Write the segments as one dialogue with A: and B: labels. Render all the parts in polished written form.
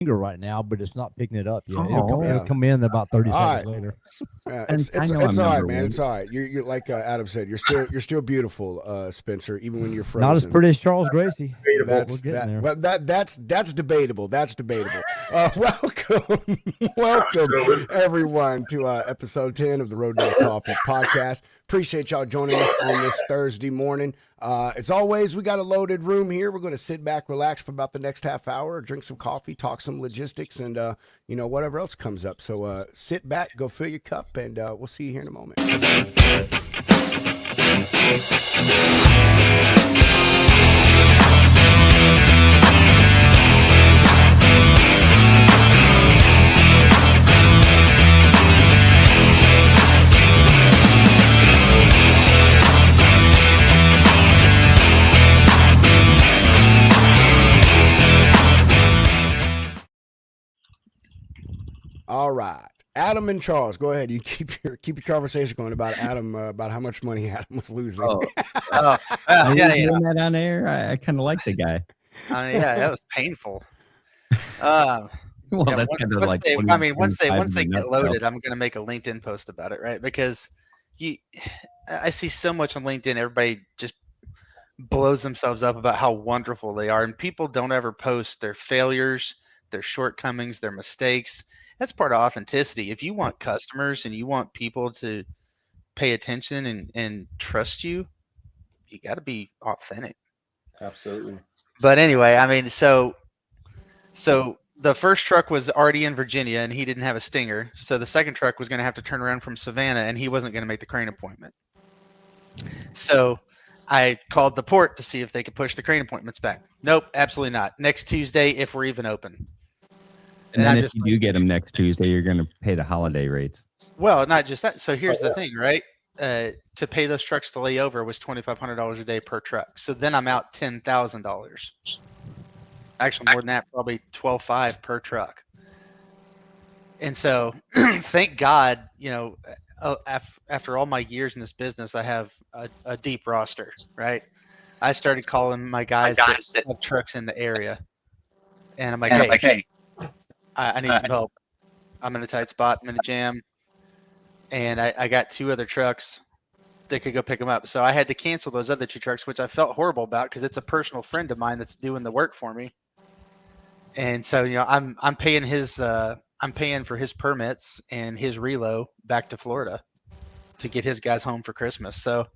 A: finger right now, but it's not picking it up yet.
B: Oh,
A: It'll come in about 30
C: All
A: seconds
C: right.
A: later.
C: Yeah,
B: And
C: it's
B: I
C: it's
B: know
C: it's
B: I'm
C: all right,
B: number
C: man.
B: one.
C: It's all right. You're like Adam said. You're still beautiful, Spencer, even when you're frozen.
A: Not as pretty as Charles Gracie. We're
C: That's
A: getting there.
C: well, that's debatable. That's debatable. Welcome everyone to episode 10 of the Road to Coffee podcast. Appreciate y'all joining us on this Thursday morning. As always, we got a loaded room here. We're going to sit back, relax for about the next half hour, drink some coffee, talk some logistics, and whatever else comes up. So sit back, go fill your cup, and we'll see you here in a moment. All right, Adam and Charles, go ahead. You keep your conversation going about Adam, about how much money Adam was losing.
B: Oh,
D: Oh,
B: are
D: yeah,
B: you
D: yeah.
B: doing that on air? I kind of like the guy.
D: Yeah, that was painful.
B: Well,
D: Yeah,
B: that's kind of
D: once
B: like
D: they, I mean, once they
B: 25 in a
D: get
B: nutshell.
D: loaded, I'm gonna make a LinkedIn post about it, right? Because I see so much on LinkedIn. Everybody just blows themselves up about how wonderful they are, and people don't ever post their failures, their shortcomings, their mistakes. That's part of authenticity. If you want customers and you want people to pay attention and trust you, you got to be authentic.
E: Absolutely.
D: But anyway, I mean, so the first truck was already in Virginia and he didn't have a stinger. So the second truck was going to have to turn around from Savannah and he wasn't going to make the crane appointment. So I called the port to see if they could push the crane appointments back. Nope, absolutely not. Next Tuesday, if we're even open.
B: And
D: I'm
B: then if
D: just
B: you do get them next Tuesday, you're going to pay the holiday rates.
D: Well, not just that. So here's the thing, right? To pay those trucks to lay over was $2,500 a day per truck. So then I'm out $10,000. Actually, more than that, probably $12,500 per truck. And so, thank God, after all my years in this business, I have a deep roster, right? I started calling my guys that have trucks in the area, and I'm like, hey, I need some help. I'm in a tight spot. I'm in a jam. And I got two other trucks that could go pick them up. So I had to cancel those other two trucks, which I felt horrible about because it's a personal friend of mine that's doing the work for me. And so, I'm paying I'm paying for his permits and his relo back to Florida to get his guys home for Christmas. So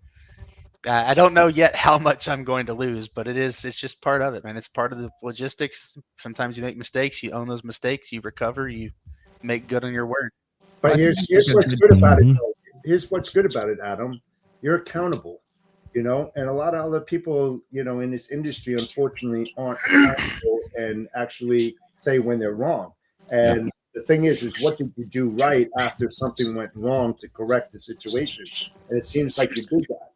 D: I don't know yet how much I'm going to lose, but it's just part of it, man. It's part of the logistics. Sometimes you make mistakes, you own those mistakes, you recover, you make good on your word.
E: But here's what's good about it. Though. Here's what's good about it, Adam. You're accountable, and a lot of other people, in this industry, unfortunately, aren't accountable and actually say when they're wrong. And the thing is what did you do right after something went wrong to correct the situation? And it seems like you did that,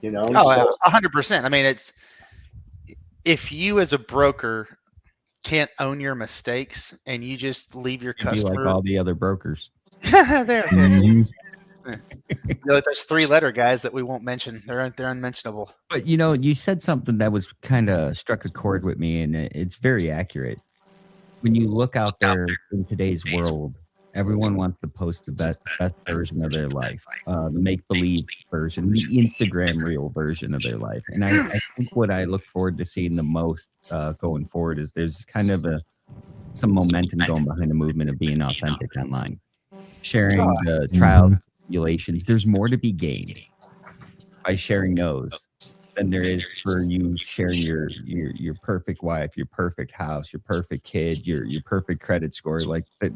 D: Oh, 100%. I mean, it's if you as a broker can't own your mistakes and you just leave your
B: You'd be
D: customer
B: like all the other brokers.
D: there. There's 3-letter guys that we won't mention. They're unmentionable.
B: But you said something that was kind of struck a chord with me, and it's very accurate. When you look out there in today's world, everyone wants to post the best version of their life, the make-believe version, the Instagram reel version of their life. And I think what I look forward to seeing the most going forward is there's kind of some momentum going behind the movement of being authentic online, sharing the trials and tribulations. There's more to be gained by sharing those than there is for you sharing your perfect wife, your perfect house, your perfect kid, your perfect credit score. Like that.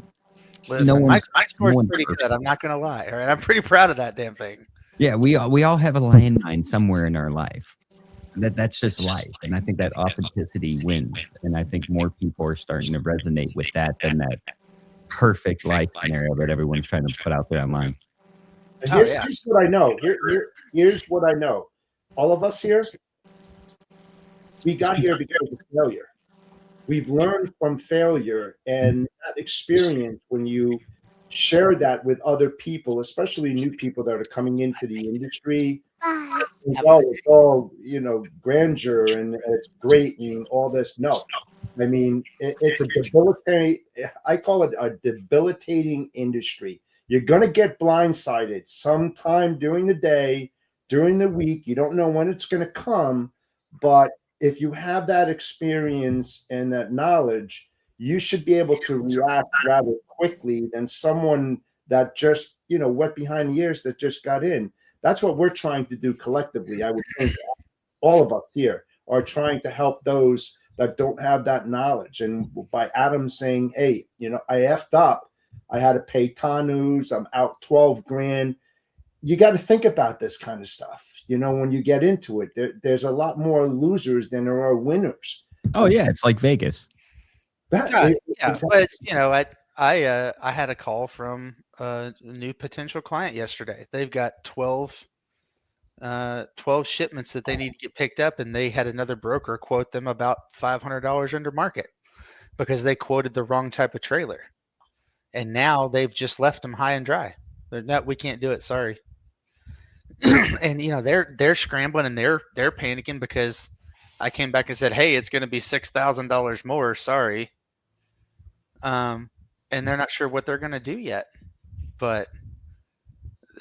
D: Listen, my score's pretty good. I'm not gonna lie. All right, I'm pretty proud of that damn thing.
B: Yeah, we all have a landmine somewhere in our life. That's just life, and I think that authenticity wins. And I think more people are starting to resonate with that than that perfect life scenario that everyone's trying to put out there online.
E: And here's what I know. Here's what I know. All of us here, we got here because of failure. We've learned from failure, and that experience, when you share that with other people, especially new people that are coming into the industry, it's all grandeur and it's great and all this. No, I mean, it's a debilitating. I call it a debilitating industry. You're going to get blindsided sometime during the day, during the week. You don't know when it's going to come, but if you have that experience and that knowledge, you should be able to react rather quickly than someone that just, wet behind the ears that just got in. That's what we're trying to do collectively. I would think all of us here are trying to help those that don't have that knowledge. And by Adam saying, hey, I effed up, I had to pay Tanu's, I'm out 12 grand. You got to think about this kind of stuff. When you get into it, there's a lot more losers than there are winners.
B: Oh yeah, it's like Vegas.
D: Yeah, but I had a call from a new potential client yesterday. They've got 12 shipments that they need to get picked up, and they had another broker quote them about $500 under market because they quoted the wrong type of trailer. And now they've just left them high and dry. They're not, we can't do it. Sorry. And they're scrambling and they're panicking because I came back and said, hey, it's going to be $6,000 more. Sorry. And they're not sure what they're going to do yet, but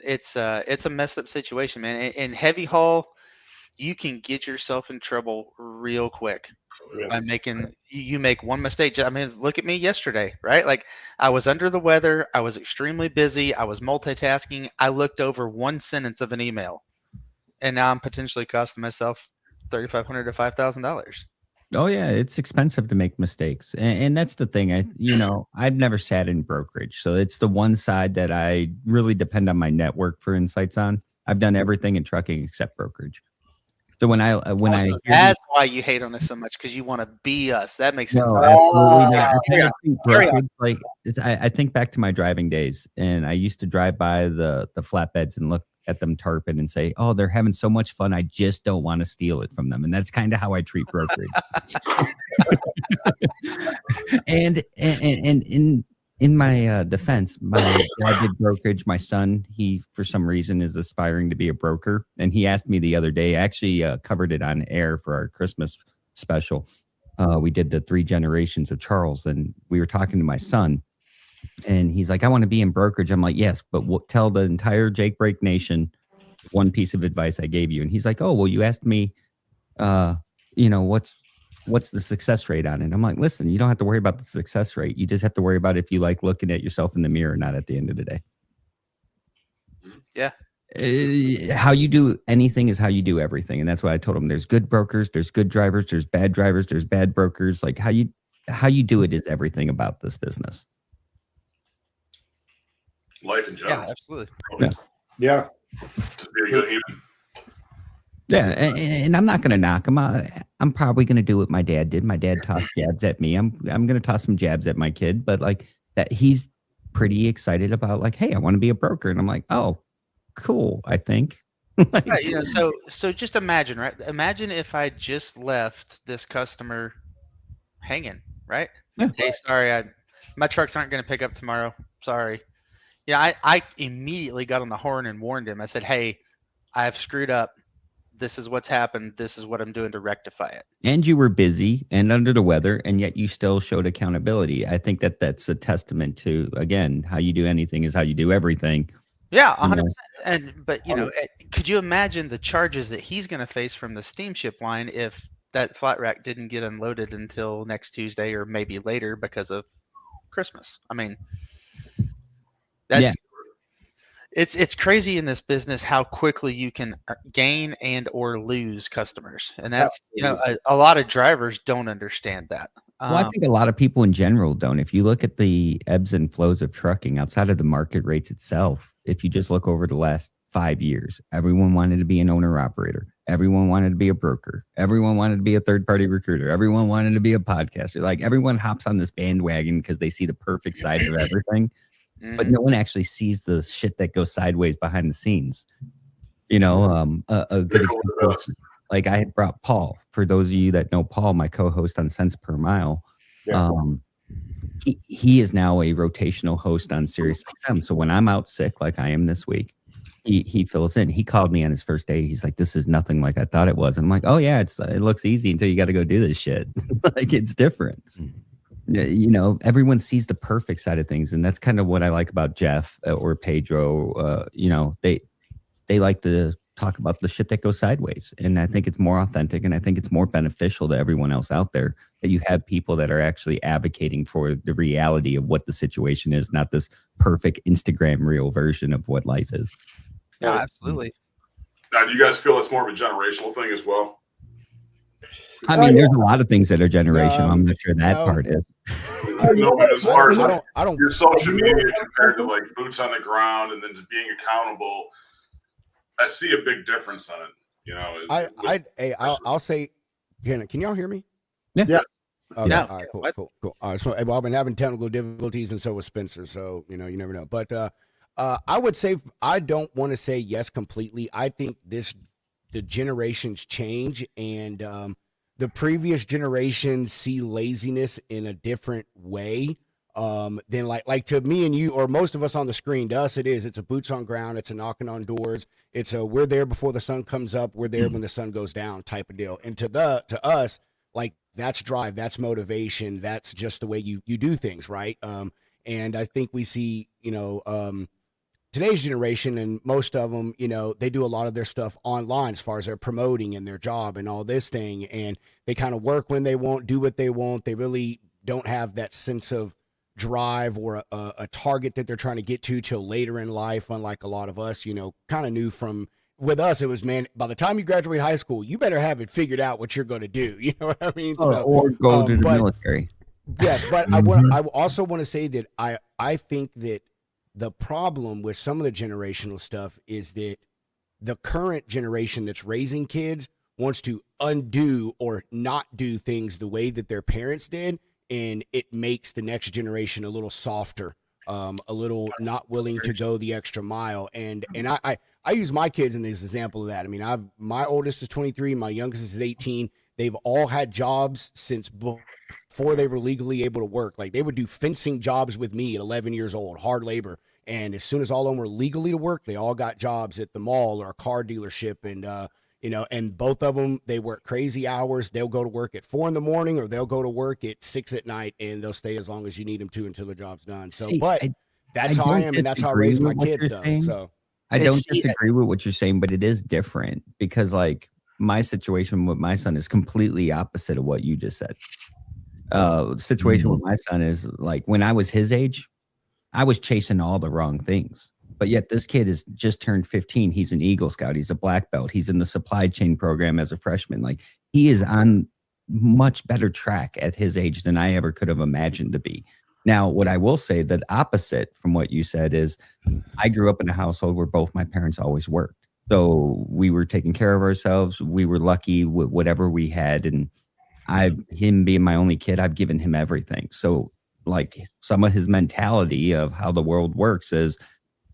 D: it's a messed up situation, man. In heavy haul, you can get yourself in trouble real quick by making you make one mistake. I mean, look at me yesterday, right? Like I was under the weather. I was extremely busy. I was multitasking. I looked over one sentence of an email and now I'm potentially costing myself $3,500 to $5,000.
B: Oh yeah, it's expensive to make mistakes, and that's the thing. I've never sat in brokerage, so it's the one side that I really depend on my network for insights on. I've done everything in trucking except brokerage. So
D: that's why you hate on us so much, because you want to be us. That makes sense.
B: No, absolutely not. I think back to my driving days, and I used to drive by the flatbeds and look at them tarping and say, "Oh, they're having so much fun. I just don't want to steal it from them." And that's kind of how I treat brokerage. and in my defense, my dad did brokerage. My son, he for some reason is aspiring to be a broker, and he asked me the other day. I actually covered it on air for our Christmas special. We did the 3 generations of Charles, and we were talking to my son. And he's like, I want to be in brokerage. I'm like, yes, but tell the entire Jake Break Nation one piece of advice I gave you. And he's like, oh, well, you asked me, what's the success rate on it? I'm like, listen, you don't have to worry about the success rate. You just have to worry about if you like looking at yourself in the mirror or not at the end of the day.
D: Yeah.
B: How you do anything is how you do everything. And that's what I told him. There's good brokers, there's good drivers, there's bad brokers. Like how you do it is everything about this business.
F: Life in general.
D: Yeah, absolutely.
E: Yeah.
F: Just be a good human.
B: Yeah, and I'm not going to knock him. I'm probably going to do what my dad did. My dad tossed jabs at me. I'm going to toss some jabs at my kid, but like that, he's pretty excited about like, hey, I want to be a broker, and I'm like, oh, cool. I think.
D: Yeah, so just imagine, right? Imagine if I just left this customer hanging, right?
B: Yeah.
D: Hey, sorry, my trucks aren't going to pick up tomorrow. Sorry. Yeah, I immediately got on the horn and warned him. I said, hey, I've screwed up. This is what's happened. This is what I'm doing to rectify it.
B: And you were busy and under the weather, and yet you still showed accountability. I think that's a testament to, again, how you do anything is how you do everything.
D: Yeah, 100%. But could you imagine the charges that he's going to face from the steamship line if that flat rack didn't get unloaded until next Tuesday or maybe later because of Christmas? I mean, it's crazy in this business how quickly you can gain and or lose customers, and that's a lot of drivers don't understand that.
B: Well, I think a lot of people in general don't. If you look at the ebbs and flows of trucking outside of the market rates itself, if you just look over the last 5 years, everyone wanted to be an owner operator. Everyone wanted to be a broker. Everyone wanted to be a third-party recruiter. Everyone wanted to be a podcaster. Like everyone hops on this bandwagon because they see the perfect side of everything. But no one actually sees the shit that goes sideways behind the scenes. A good example, like I had brought Paul. For those of you that know Paul, my co-host on Cents Per Mile, he is now a rotational host on SiriusXM. So when I'm out sick, like I am this week, he fills in. He called me on his first day. He's like, "This is nothing like I thought it was." And I'm like, "Oh yeah, it looks easy until you got to go do this shit. Like it's different." Yeah, you know, everyone sees the perfect side of things, and that's kind of what I like about Jeff or Pedro. You know, they like to talk about the shit that goes sideways, and I think it's more authentic, and I think it's more beneficial to everyone else out there that you have people that are actually advocating for the reality of what the situation is, not this perfect Instagram reel version of what life is.
D: No, absolutely.
F: Now, do you guys feel it's more of a generational thing as well?
B: I mean, there's a lot of things that are generational. I'm not sure that part is.
F: No, but as far as
C: I don't
F: your social media compared to like boots on the ground and then just being accountable, I see a big difference on it. You know,
C: I'll say, can y'all hear me?
E: Yeah.
C: Okay,
D: Yeah.
C: all right, cool. All right, so well, I've been having technical difficulties, and so was Spencer. So you know, you never know. But I would say I don't want to say yes completely. I think the generations change, and the previous generations see laziness in a different way than like to me and you, or most of us on the screen. To us, it's a boots on ground, it's a knocking on doors, it's a we're there before the sun comes up, we're there when the sun goes down type of deal. And to us, like that's drive, that's motivation, that's just the way you do things, right? And I think we see, today's generation, and most of them, they do a lot of their stuff online as far as their promoting and their job and all this thing, and they kind of work when they want, do what they want. They really don't have that sense of drive or a target that they're trying to get to till later in life, unlike a lot of us, kind of knew from with us, it was, man, by the time you graduate high school, you better have it figured out what you're going to do. You know what I mean?
B: Or go to the military.
C: Yes, but I also want to say that I think that the problem with some of the generational stuff is that the current generation that's raising kids wants to undo or not do things the way that their parents did, and it makes the next generation a little softer, a little not willing to go the extra mile. And I use my kids in this example of that. I mean, my oldest is 23, my youngest is 18. They've all had jobs since before they were legally able to work. Like they would do fencing jobs with me at 11 years old, hard labor. And as soon as all of them were legally to work, they all got jobs at the mall or a car dealership. And, and both of them, they work crazy hours. They'll go to work at 4 a.m, or they'll go to work at 6 p.m, and they'll stay as long as you need them to until the job's done. So, that's how I am, and that's how I raise my kids, though. So
B: I don't disagree with what you're saying, but it is different because, like, my situation with my son is completely opposite of what you just said. Situation with my son is like when I was his age, I was chasing all the wrong things. But yet this kid has just turned 15. He's an Eagle Scout. He's a black belt. He's in the supply chain program as a freshman. Like he is on much better track at his age than I ever could have imagined to be. Now, what I will say, that opposite from what you said is I grew up in a household where both my parents always worked. So we were taking care of ourselves. We were lucky with whatever we had. And him being my only kid, I've given him everything. So like some of his mentality of how the world works is,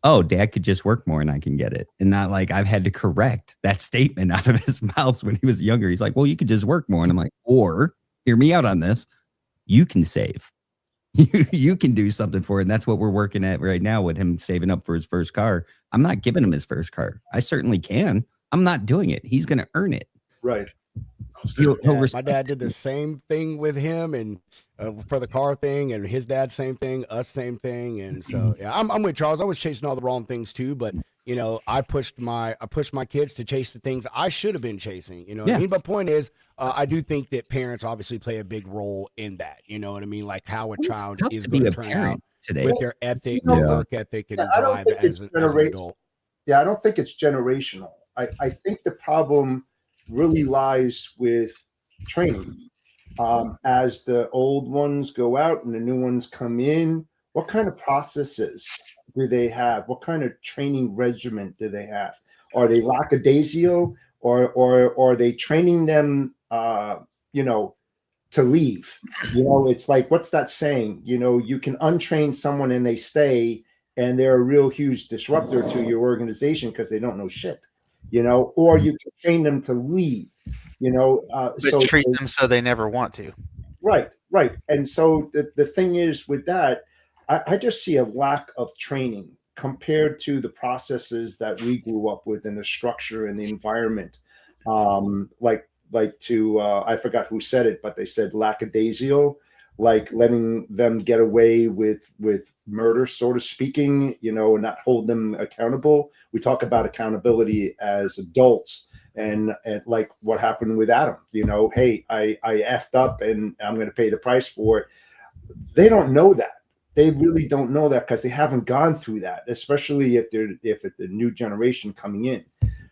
B: oh, dad could just work more and I can get it. And not like I've had to correct that statement out of his mouth when he was younger. He's like, well, you could just work more. And I'm like, or hear me out on this. You can save. You can do something for it. And that's what we're working at right now with him saving up for his first car. I'm not giving him his first car. I certainly can. I'm not doing it. He's going to earn it.
E: Right.
C: My dad did the same thing with him, and for the car thing, and his dad same thing, us same thing, and so yeah, I'm with Charles. I was chasing all the wrong things too, but I pushed my kids to chase the things I should have been chasing. You know what I mean? But point is, I do think that parents obviously play a big role in that. You know what I mean? Like how a child is going to turn out today with their ethic, their work ethic, and drive as an adult.
E: Yeah, I don't think it's generational. I think the problem really lies with training. As the old ones go out and the new ones come in, what kind of processes do they have? What kind of training regimen do they have? Are they lackadaisical, or are they training them, to leave? It's like, what's that saying? You can untrain someone and they stay, and they're a real huge disruptor to your organization because they don't know shit. Or you can train them to leave,
D: but treat them so they never want to.
E: Right. And so the thing is with that, I just see a lack of training compared to the processes that we grew up with and the structure and the environment, like to I forgot who said it, but they said lackadaisical, like letting them get away with murder, sort of speaking, and not hold them accountable. We talk about accountability as adults, and like what happened with Adam. Hey, I effed up and I'm going to pay the price for it. They don't know that. They really don't know that because they haven't gone through that, especially if it's the new generation coming in.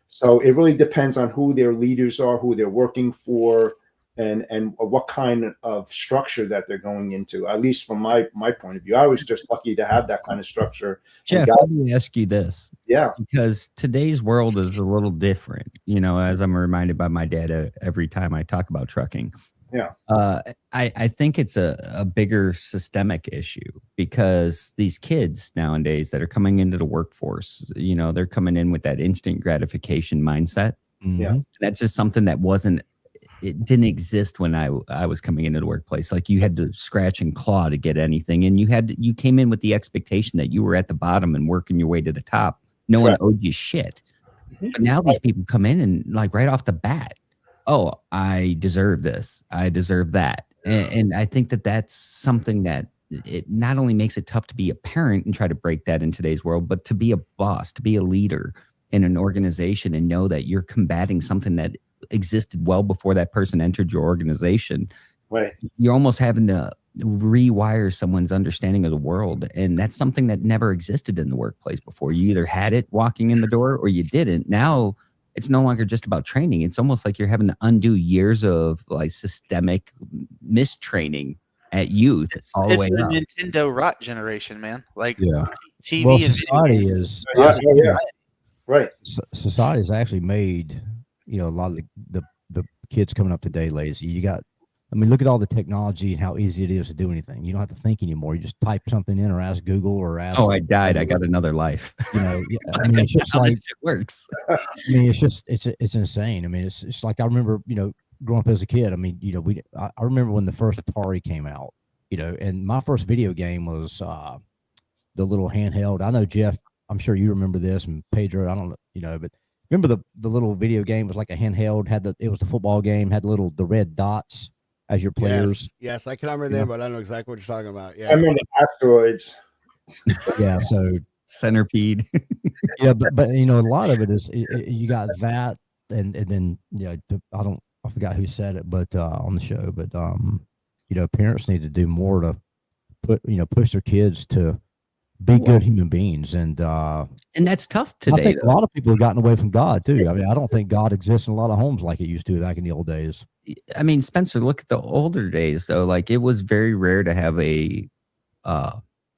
E: So it really depends on who their leaders are, who they're working for, and what kind of structure that they're going into. At least from my point of view, I was just lucky to have that kind of structure.
B: Jeff, let me ask you this.
E: Yeah.
B: Because today's world is a little different, as I'm reminded by my dad every time I talk about trucking.
E: Yeah.
B: I think it's a bigger systemic issue because these kids nowadays that are coming into the workforce, they're coming in with that instant gratification mindset.
E: Yeah.
B: That's just something that it didn't exist when I was coming into the workplace. Like you had to scratch and claw to get anything. And you came in with the expectation that you were at the bottom and working your way to the top. No one owed you shit. But now these people come in and like right off the bat, oh, I deserve this. I deserve that. And I think that that's something that it not only makes it tough to be a parent and try to break that in today's world, but to be a boss, to be a leader in an organization and know that you're combating something that existed well before that person entered your organization.
E: Right.
B: You're almost having to rewire someone's understanding of the world. And that's something that never existed in the workplace before. You either had it walking in the door or you didn't. Now it's no longer just about training. It's almost like you're having to undo years of like systemic mistraining at youth all the way
D: It's the
B: up.
D: Nintendo rot generation, man. Like TV
A: Well,
D: and
A: society is
E: right.
A: Society has actually made a lot of the kids coming up today lazy. Look at all the technology and how easy it is to do anything. You don't have to think anymore. You just type something in or ask Google or ask.
B: Oh, I died. I got another life.
A: It's just like
B: it works.
A: It's insane. It's like I remember, growing up as a kid. I remember when the first Atari came out. And my first video game was the little handheld. I know Jeff. I'm sure you remember this, and Pedro. I don't know, but remember the little video game was like a handheld. It was the football game. Had the red dots as your players.
C: Yes, I can remember them, but I know exactly what you're talking about. Yeah,
E: I remember asteroids.
A: Yeah, so
B: centipede.
A: Yeah, but a lot of it is you got that, and then I forgot who said it, but on the show, but parents need to do more to push their kids to be good human beings, and
B: that's tough today.
A: I think a lot of people have gotten away from God too. I don't think God exists in a lot of homes like it used to back in the old days.
B: Spencer, look at the older days though. Like it was very rare to have a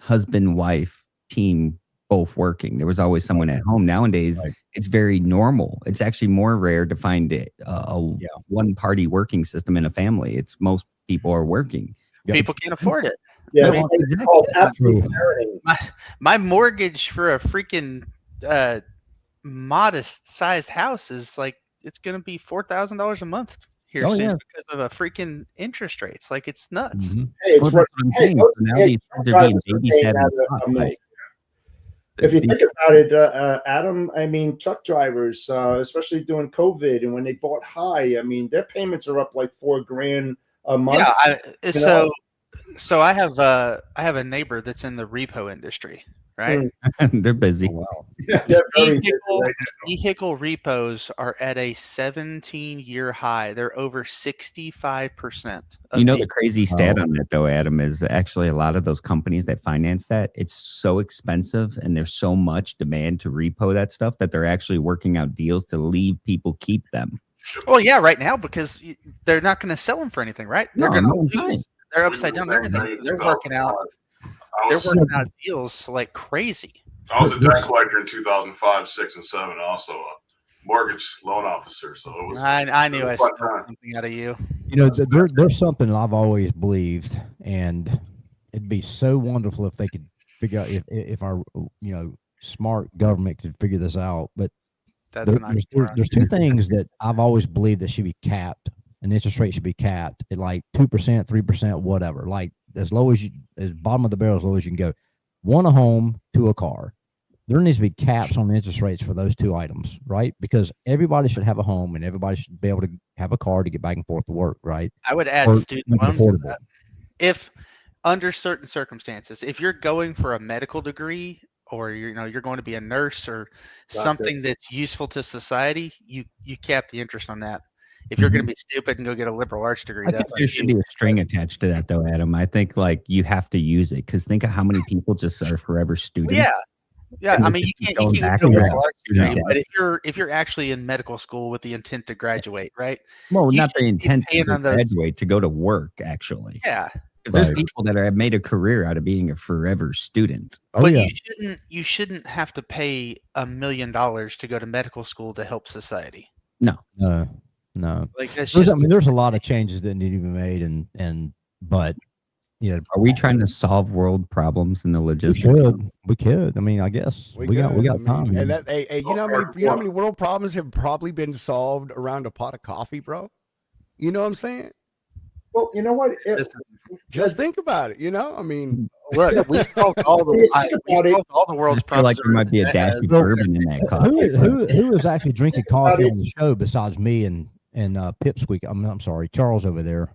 B: husband-wife team both working. There was always someone at home. Nowadays, it's very normal. It's actually more rare to find a one-party working system in a family. It's most people are working.
D: People can't afford it.
E: Yeah,
D: my mortgage for a freaking modest sized house is like it's gonna be $4,000 a month here soon because of a freaking interest rates. Like it's nuts.
E: Mm-hmm. Hey, it's what I'm saying. If you think about it, Adam, truck drivers, especially during COVID and when they bought high, their payments are up like $4,000 a month.
D: Yeah, so I have a neighbor that's in the repo industry, right?
B: They're busy.
A: Oh, wow.
D: Vehicle repos are at a 17-year high. They're over 65%.
B: The crazy stat on that though, Adam, is actually a lot of those companies that finance that, it's so expensive and there's so much demand to repo that stuff that they're actually working out deals to leave people keep them.
D: Well, yeah, right now because they're not going to sell them for anything, right? They're going to lose. They're upside down. Everything. They're working out deals like crazy.
F: I was a debt collector in 2005, 6, and 7. Also a mortgage loan officer. So it was.
D: I knew I stole something out of you.
A: There's something I've always believed, and it'd be so wonderful if they could figure out if our smart government could figure this out. But there's two things that I've always believed that should be capped. An interest rate should be capped at like 2%, 3%, whatever. Like as low as bottom of the barrel, as low as you can go. One, a home, two, a car. there needs to be caps on the interest rates for those two items, right? Because everybody should have a home and everybody should be able to have a car to get back and forth to work, right?
D: I would add
A: Or
D: student
A: make it
D: loans to
A: affordable.
D: that. If under certain circumstances, if you're going for a medical degree or you're going to be a nurse or something that's useful to society, you cap the interest on that. If you're going to be stupid and go get a liberal arts degree,
B: I think
D: that's
B: there should be a string attached to that, though, Adam. I think like you have to use it because think of how many people just are forever students.
D: Yeah.
B: And
D: I
B: they're
D: mean, you
B: just
D: can't
B: going
D: get
B: back
D: a
B: and
D: liberal
B: back.
D: arts degree,
B: Yeah.
D: but if you're actually in medical school with the intent to graduate, right?
B: Well,
D: You
B: not the
D: shouldn't be
B: intent
D: paying
B: to
D: on those-
B: graduate, to go to work, actually.
D: Yeah,
B: Because there's
A: Right.
B: people that have made a career out of being a forever student.
A: Oh
D: but
A: yeah.
D: you shouldn't have to pay $1 million to go to medical school to help society.
A: No.
D: Like that's
A: There's,
D: just
A: I mean, there's a lot of changes that need to be made, but
B: Are we trying to solve world problems in the
A: we
B: logistics?
A: could. I mean, I guess we got time.
C: And
A: here.
C: that, hey, you know how many world problems have probably been solved around a pot of coffee, bro? You know what I'm saying?
E: Well, you know what?
C: Just think about it. I mean,
D: look, we solved all the world's
B: I feel like
D: problems.
B: there might be a dash of bourbon in that coffee.
A: Who is actually drinking coffee on the show besides me and Pipsqueak? I'm sorry, Charles over there.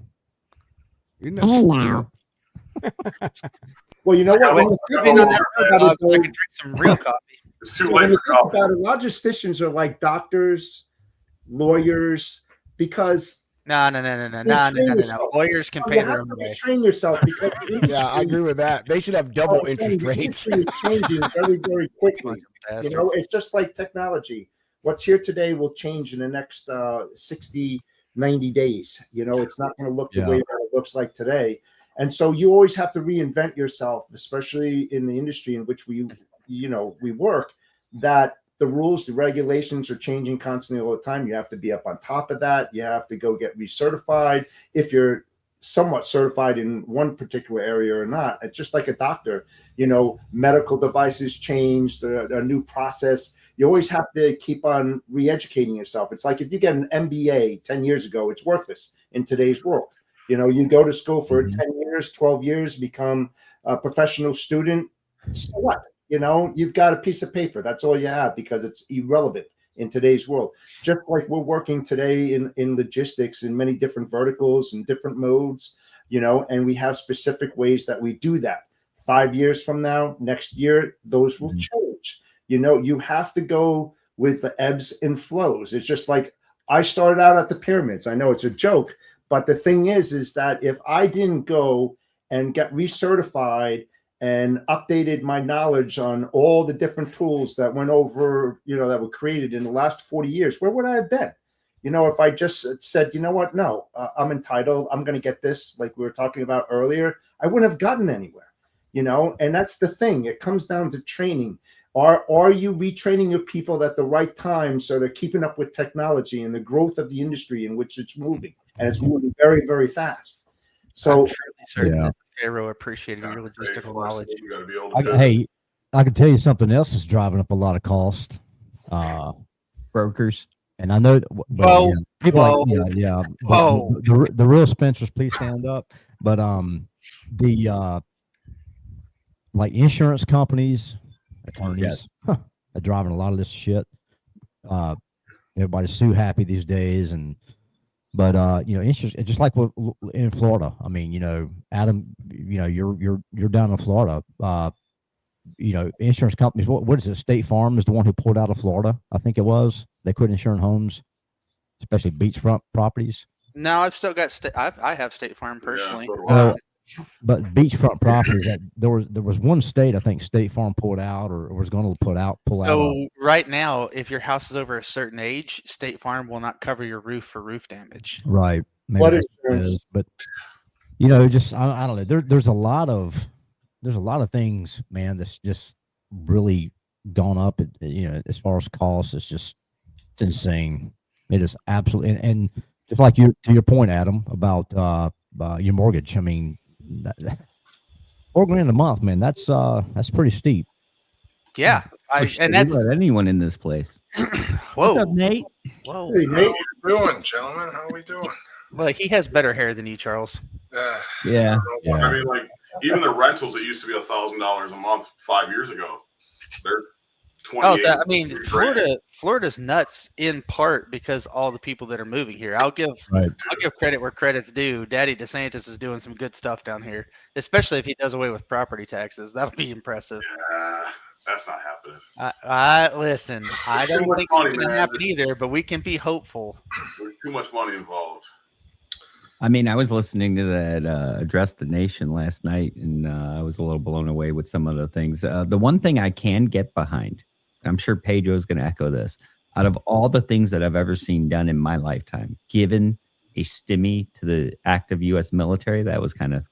E: Well, you know what? When you think about it,
D: I can drink some real coffee.
F: It's too
E: when
F: late
E: you
F: for
E: think
F: coffee.
E: about it, logisticians are like doctors, lawyers, because
D: No. Lawyers can
E: you
D: pay their
E: have
D: own
E: to
D: way.
E: retrain yourself because the industry,
C: yeah, I agree with that. They should have double
E: the
C: interest rates.
E: industry is changing very, very quickly. It's just like technology. What's here today will change in the next 60, 90 days. It's not going to look the way that it looks like today. And so you always have to reinvent yourself, especially in the industry in which we work, that the rules, the regulations are changing constantly all the time. You have to be up on top of that. You have to go get recertified. If you're somewhat certified in one particular area or not, it's just like a doctor, medical devices change, a new process. You always have to keep on re-educating yourself. It's like if you get an MBA 10 years ago, it's worthless in today's world. You go to school for 10 years, 12 years, become a professional student. So what? You've got a piece of paper. That's all you have because it's irrelevant in today's world. Just like we're working today in logistics in many different verticals and different modes, and we have specific ways that we do that. 5 years from now, next year, those will change. You have to go with the ebbs and flows. It's just like I started out at the pyramids. I know it's a joke, but the thing is that if I didn't go and get recertified and updated my knowledge on all the different tools that went over, that were created in the last 40 years, where would I have been? If I just said, you know what, no, I'm entitled, I'm going to get this, like we were talking about earlier, I wouldn't have gotten anywhere, and that's the thing. It comes down to training. Are you retraining your people at the right time so they're keeping up with technology and the growth of the industry in which it's moving? And it's moving very, very fast. So,
D: I'm certain that Pharaoh appreciated your logistical knowledge.
F: You got to be able to
A: Hey, I can tell you something else that's driving up a lot of cost.
B: Brokers.
A: And I know, people
D: whoa.
A: The real Spencers, please stand up. But the like insurance companies, attorneys, are driving a lot of this shit. Everybody's so happy these days, but insurance, just like in Florida. I mean, Adam, you're down in Florida. Insurance companies. What is it? State Farm is the one who pulled out of Florida. I think it was. They quit insuring homes, especially beachfront properties.
D: No, I've still got I have State Farm personally.
A: But beachfront properties, there was one state, I think State Farm pulled out or was going to pull out.
D: So right now, if your house is over a certain age, State Farm will not cover your roof for roof damage.
A: Right.
E: What insurance?
A: But just I don't know. There's a lot of things, man, that's just really gone up. As far as costs, it's insane. It is absolutely, and just like to your point, Adam, about your mortgage. I mean, $4,000 a month, man. That's pretty steep.
D: Yeah, and that's
B: anyone in this place.
D: Whoa.
B: What's up, Nate?
D: Whoa.
E: Hey, Nate.
G: How we doing, gentlemen? How we doing?
D: Like he has better hair than you, Charles.
B: Yeah.
F: I mean, like even the rentals that used to be $1,000 a month 5 years ago, they're 28.
D: I mean, Florida's nuts in part because all the people that are moving here. I'll give credit where credit's due. Daddy DeSantis is doing some good stuff down here, especially if he does away with property taxes. That'll be impressive.
F: Yeah, that's not happening.
D: Listen, I don't think it's going to happen either, but we can be hopeful.
F: There's too much money involved.
B: I mean, I was listening to that Address the Nation last night, and I was a little blown away with some of the things. The one thing I can get behind, I'm sure Pedro is going to echo this, out of all the things that I've ever seen done in my lifetime, given a stimmy to the active U.S. military, that was kind of,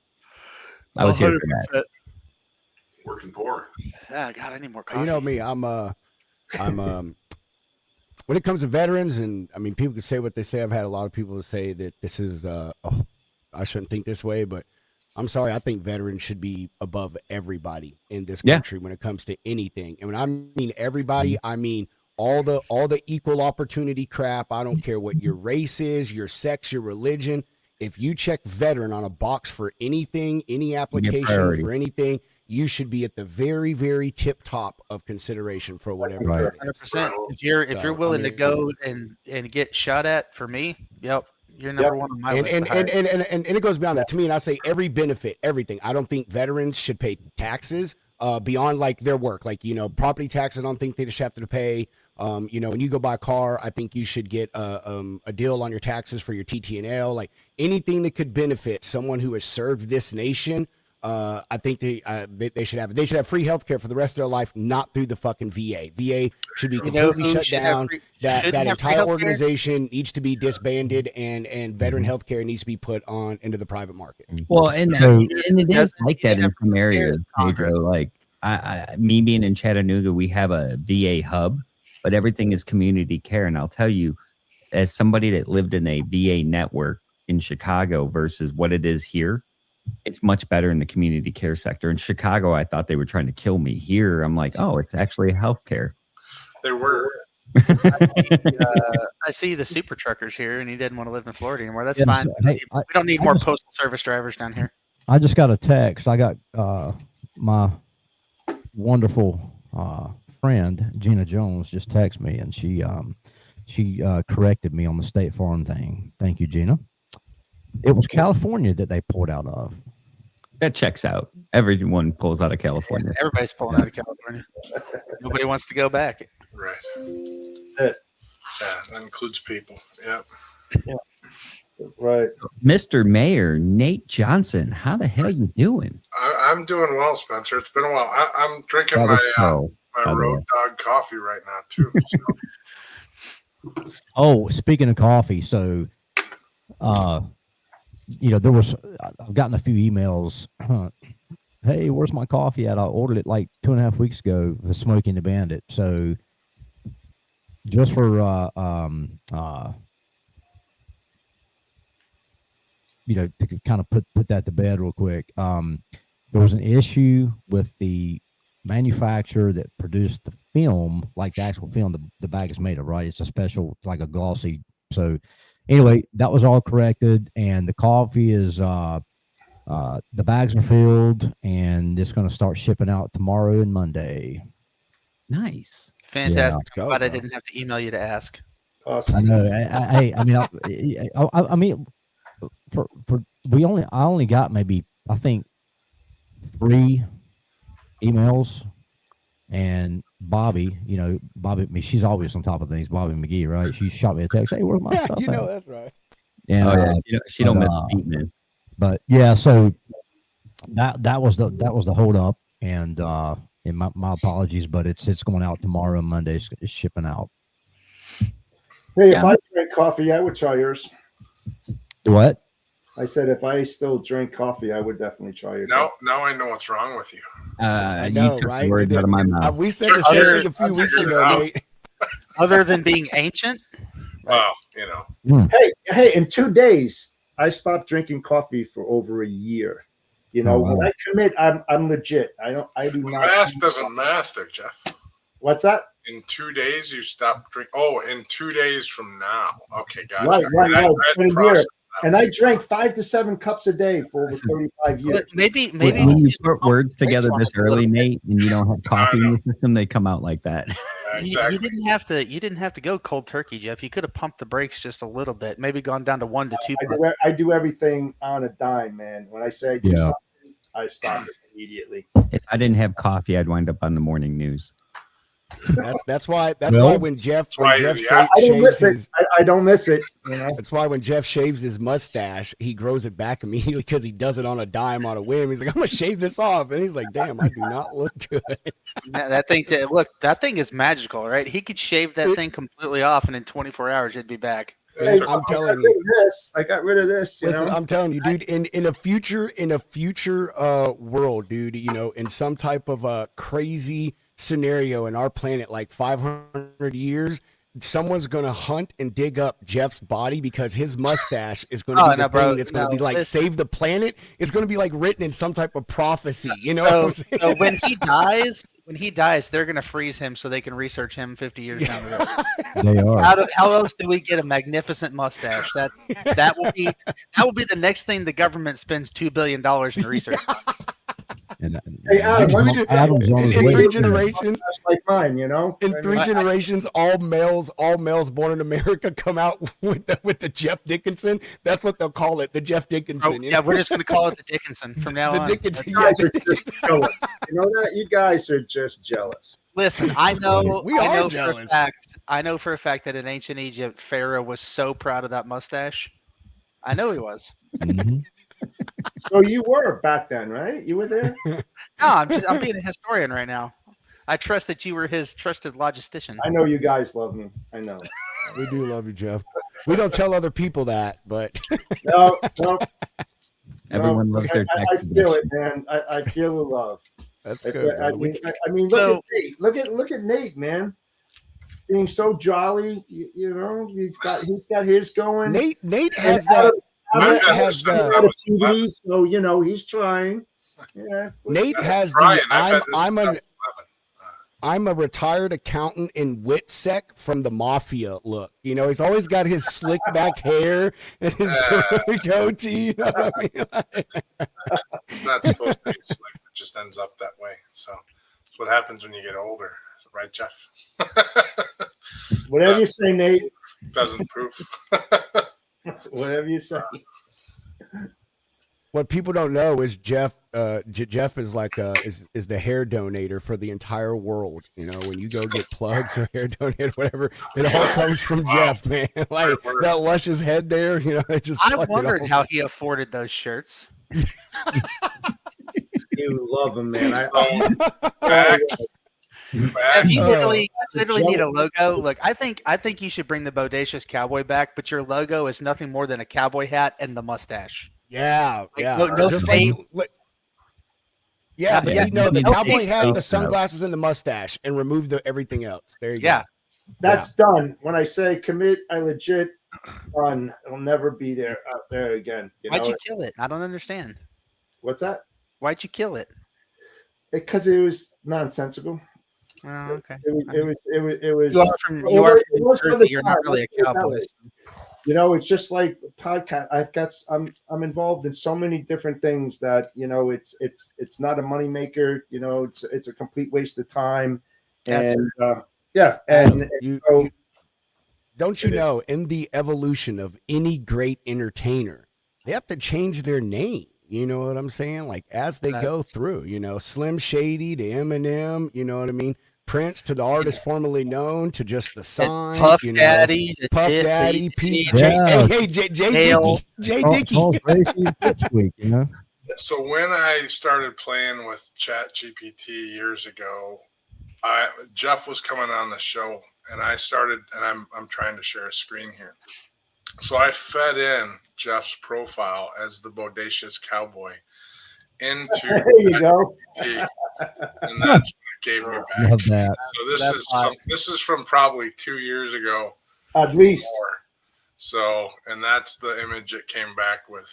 B: I was here for that.
F: Working poor.
D: Ah, God, I need more coffee.
C: You know me, I'm when it comes to veterans, and I mean, people can say what they say. I've had a lot of people say that this is, I shouldn't think this way, but I'm sorry. I think veterans should be above everybody in this country when it comes to anything. And when I mean everybody, I mean all the equal opportunity crap. I don't care what your race is, your sex, your religion. If you check veteran on a box for anything, any application for anything, you should be at the very, very tip top of consideration for whatever.
D: 100%. If you're willing to go and get shot at, for me, you're number one on my list.
C: And it goes beyond that to me. And I say every benefit, everything. I don't think veterans should pay taxes beyond like their work, like property tax. I don't think they just have to pay. When you go buy a car, I think you should get a deal on your taxes for your TT&L. Like anything that could benefit someone who has served this nation. I think they should have it. They should have free healthcare for the rest of their life, not through the fucking VA. VA should be completely shut down. That entire organization needs to be disbanded, and veteran healthcare needs to be put on into the private market.
B: Well, and it is like that in some areas, Pedro. Like me being in Chattanooga, we have a VA hub, but everything is community care. And I'll tell you, as somebody that lived in a VA network in Chicago versus what it is here, it's much better in the community care sector. In Chicago, I thought they were trying to kill me. Here, I'm like, oh, it's actually healthcare.
G: They were.
D: I see the super truckers here, and he didn't want to live in Florida anymore. That's fine. We don't need more postal service drivers down here.
A: I just got a text. I got my wonderful friend Gina Jones just texted me, and she corrected me on the State Farm thing. Thank you, Gina. It was California that they pulled out of.
B: That checks out. Everyone pulls out of California.
D: Everybody's pulling out of California. Nobody wants to go back.
G: Right. Yeah, that includes people. Yep.
E: Yeah. Right.
B: Mr. Mayor Nate Johnson, how the hell are you doing?
G: I'm doing well, Spencer. It's been a while. I'm drinking my Road Dog coffee right now, too. So.
A: Oh, speaking of coffee, so there was, I've gotten a few emails. Hey, where's my coffee at? I ordered it like 2.5 weeks ago, the Smoking the Bandit. So just for, to kind of put that to bed real quick. There was an issue with the manufacturer that produced the film, like the actual film the bag is made of, right? It's a special, like a glossy. So anyway, that was all corrected, and the coffee is the bags are filled, and it's going to start shipping out tomorrow and Monday.
B: Nice,
D: fantastic. Yeah, I'm glad I didn't have to email you to ask.
E: Awesome.
A: I know. I mean, for I only got maybe I think 3 emails, and Bobby, she's always on top of things. Bobby McGee, right? She shot me a text. Hey, where's my stuff?
C: That's right.
A: And
B: she don't miss a beat, man.
A: But yeah, so that was the hold up, and my apologies, but it's going out tomorrow and Monday. It's shipping out.
E: Hey, if I drink coffee, I would try yours.
A: What?
E: I said if I still drink coffee, I would definitely try yours.
G: Now I know what's wrong with you.
C: I know,
B: you took
C: right?
B: the words out of my mouth.
C: We said the same thing a few weeks ago, Nate.
D: Other than being ancient?
G: Well,
E: Hey, in 2 days, I stopped drinking coffee for over a year. When I commit, I'm legit. I do not.
G: Math doesn't math there, Jeff.
E: What's that?
G: In 2 days, you stop drinking. Oh, in 2 days from now. Okay, gotcha.
E: Right. It's been a year. And I drank 5 to 7 cups a day for over 35 years.
D: Maybe
B: when you put words together this early, Nate, and you don't have coffee in your system, they come out like that.
G: exactly.
D: You didn't have to go cold turkey, Jeff. You could have pumped the brakes just a little bit, maybe gone down to 1 to 2.
E: I do everything on a dime, man. When I say do something, I stop it immediately.
B: If I didn't have coffee, I'd wind up on the morning news.
C: That's why when Jeff
E: I don't miss it. I don't miss it. You know?
C: That's why when Jeff shaves his mustache, he grows it back immediately because he does it on a dime on a whim. He's like, I'm gonna shave this off, and he's like, damn, I do not look good.
D: That thing is magical, right? He could shave that thing completely off, and in 24 hours it'd be back.
C: Hey, I'm telling you,
E: I got rid of this.
C: Listen, I'm telling you, dude. In a future world, dude, in some type of crazy scenario in our planet, like 500 years, someone's gonna hunt and dig up Jeff's body because his mustache is gonna be the thing that's gonna be like save the planet. It's gonna be like written in some type of prophecy. You know what I'm saying?
D: So when he dies, they're gonna freeze him so they can research him 50 years down the road.
A: They are.
D: How else do we get a magnificent mustache? That will be the next thing the government spends $2 billion in research.
E: Hey, Adam,
C: in 3 generations,
E: like mine, In
C: 3 generations, all males born in America come out with the Jeff Dickinson. That's what they'll call it, the Jeff Dickinson.
D: Yeah, we're just gonna call it the Dickinson from now on.
E: Dickinson. You guys are just jealous. You know that? You guys are just jealous.
D: Listen, I know
C: jealous.
D: I know for a fact that in ancient Egypt, Pharaoh was so proud of that mustache. I know he was.
A: Mm-hmm.
E: So you were back then, right? You were there?
D: No, I'm being a historian right now. I trust that you were his trusted logistician.
E: I know you guys love me. I know.
C: We do love you, Jeff. We don't tell other people that, but
E: no.
B: Everyone loves their
E: I feel it, man. I feel the love.
C: That's good.
E: I mean, look at Nate. Look at Nate, man. Being so jolly, he's got his going.
C: Nate has that.
E: TV, so he's trying. Yeah.
C: Nate has I'm a retired accountant in WITSEC from the mafia look. He's always got his slick back hair and his goatee. You know what I mean?
G: It's not supposed to be slick. It just ends up that way. So that's what happens when you get older, right, Jeff?
E: Whatever you say, Nate.
G: Doesn't prove.
E: Whatever you say.
C: What people don't know is Jeff is like is the hair donator for the entire world. When you go get plugs or hair donator, whatever, it all comes from Jeff, man. Like that luscious head there, it just.
D: I wondered how he afforded those shirts.
E: You love him, man.
D: You literally need a logo. Look, I think you should bring the Bodacious Cowboy back, but your logo is nothing more than a cowboy hat and the mustache.
C: Yeah, yeah.
D: No face.
C: The cowboy hat, the sunglasses, and the mustache, and remove everything else. There you go.
E: That's done. When I say commit, I legit done. It'll never be there out there again.
D: Why'd you kill it? I don't understand.
E: What's that?
D: Why'd you kill it?
E: Because it was nonsensical.
D: Oh, okay.
E: It was.
D: You're not really a cowboy.
E: It's just like podcast. I'm involved in so many different things that it's not a moneymaker. It's a complete waste of time. And
C: don't you know, in the evolution of any great entertainer, they have to change their name. You know what I'm saying? Like as they go through, Slim Shady to Eminem, you know what I mean? Prince to the artist formerly known to just the sign.
D: Puff Daddy,
C: Pete, J Dickey.
G: So when I started playing with Chat GPT years ago, Jeff was coming on the show, and I started, and I'm trying to share a screen here. So I fed in Jeff's profile as the Bodacious Cowboy into
E: there you go.
G: GPT, and that's what gave me back.
A: Love that.
G: So this is from probably 2 years ago,
E: at least.
G: So, and that's the image that came back with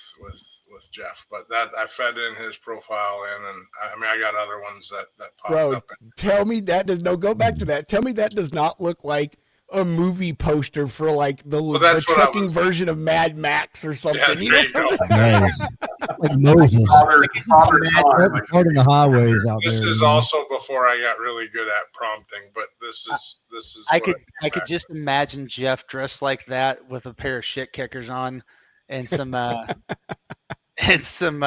G: Jeff. But that I fed in his profile in, and I got other ones that popped up.
C: Tell me that go back to that. Tell me that does not look like a movie poster for like the trucking version of Mad Max or something.
G: Yeah, there you go.
A: like Moses.
F: Father
A: In the highways out
G: This
A: there.
G: is
A: you know?
G: also before I got really good at prompting, but this is.
D: I
G: what
D: could
G: expect.
D: just imagine Jeff dressed like that with a pair of shit kickers on and some and some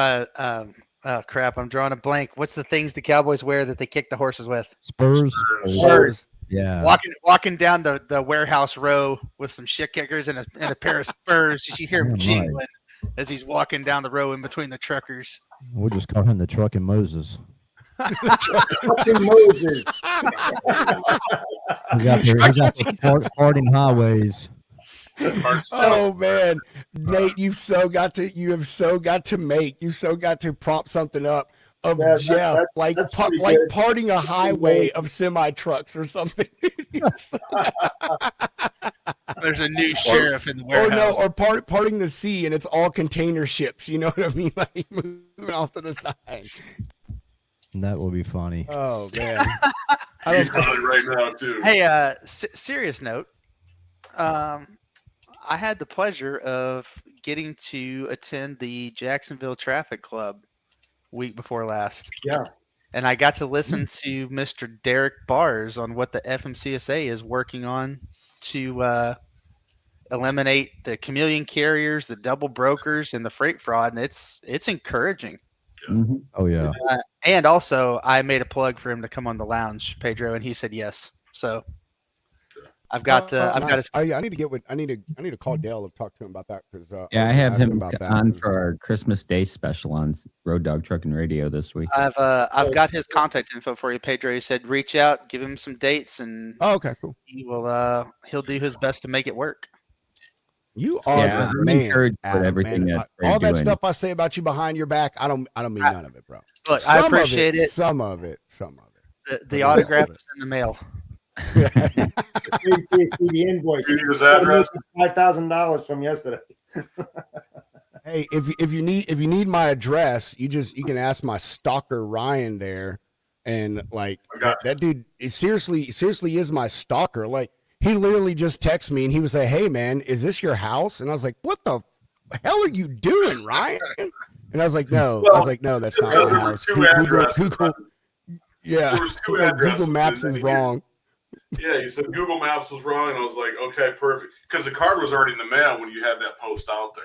D: oh crap, I'm drawing a blank. What's the things the Cowboys wear that they kick the horses with?
A: Spurs.
D: Spurs.
A: Yeah.
D: Walking down the warehouse row with some shit kickers and a pair of Spurs. You hear him
A: Damn
D: jingling as he's walking down the row in between the truckers.
A: We'll just call him the Truckin' Moses.
E: Fucking Moses.
A: He got the parting highways.
C: Oh man, Nate, you've so got to prop something up of Jeff,
E: that's pretty good.
C: parting a highway of semi trucks or something.
D: There's a new sheriff in the warehouse.
C: Or parting the sea, and it's all container ships. You know what I mean? Like moving off to the side.
A: That will be funny.
C: Oh man,
F: He's on it right now too.
D: Hey, serious note. I had the pleasure of getting to attend the Jacksonville Traffic Club week before last.
E: Yeah.
D: And I got to listen to Mr. Derek Bars on what the FMCSA is working on to eliminate the chameleon carriers, the double brokers, and the freight fraud. And it's encouraging.
B: Mm-hmm.
A: Oh yeah.
D: And also, I made a plug for him to come on the lounge, Pedro, and he said yes. So I've got his.
C: I need to call Dale and talk to him about that because
B: I have him on for our Christmas Day special on Road Dog Trucking Radio this week.
D: I've got his contact info for you, Pedro. He said reach out, give him some dates, and
C: okay, cool.
D: He'll do his best to make it work.
C: You are the
B: I'm
C: man,
B: encouraged with
C: Adam,
B: everything
C: man.
B: that they're
C: all that
B: doing.
C: stuff I say about you behind your back, I don't mean none of it, bro.
D: Look, I appreciate it.
C: Some of it.
D: The autograph is in the mail.
E: the invoice. $5,000 from yesterday.
C: Hey, if you need my address, you can ask my stalker Ryan there, and like that dude seriously is my stalker. Like he literally just texted me and he was like, "Hey man, is this your house?" And I was like, "What the hell are you doing, Ryan?" And I was like, "No, that's not my house." Google, yeah,
F: There was two addresses.
C: Google Maps is wrong.
F: Yeah, he said Google Maps was wrong, and I was like, okay, perfect. Because the card was already in the mail when you had that post out there.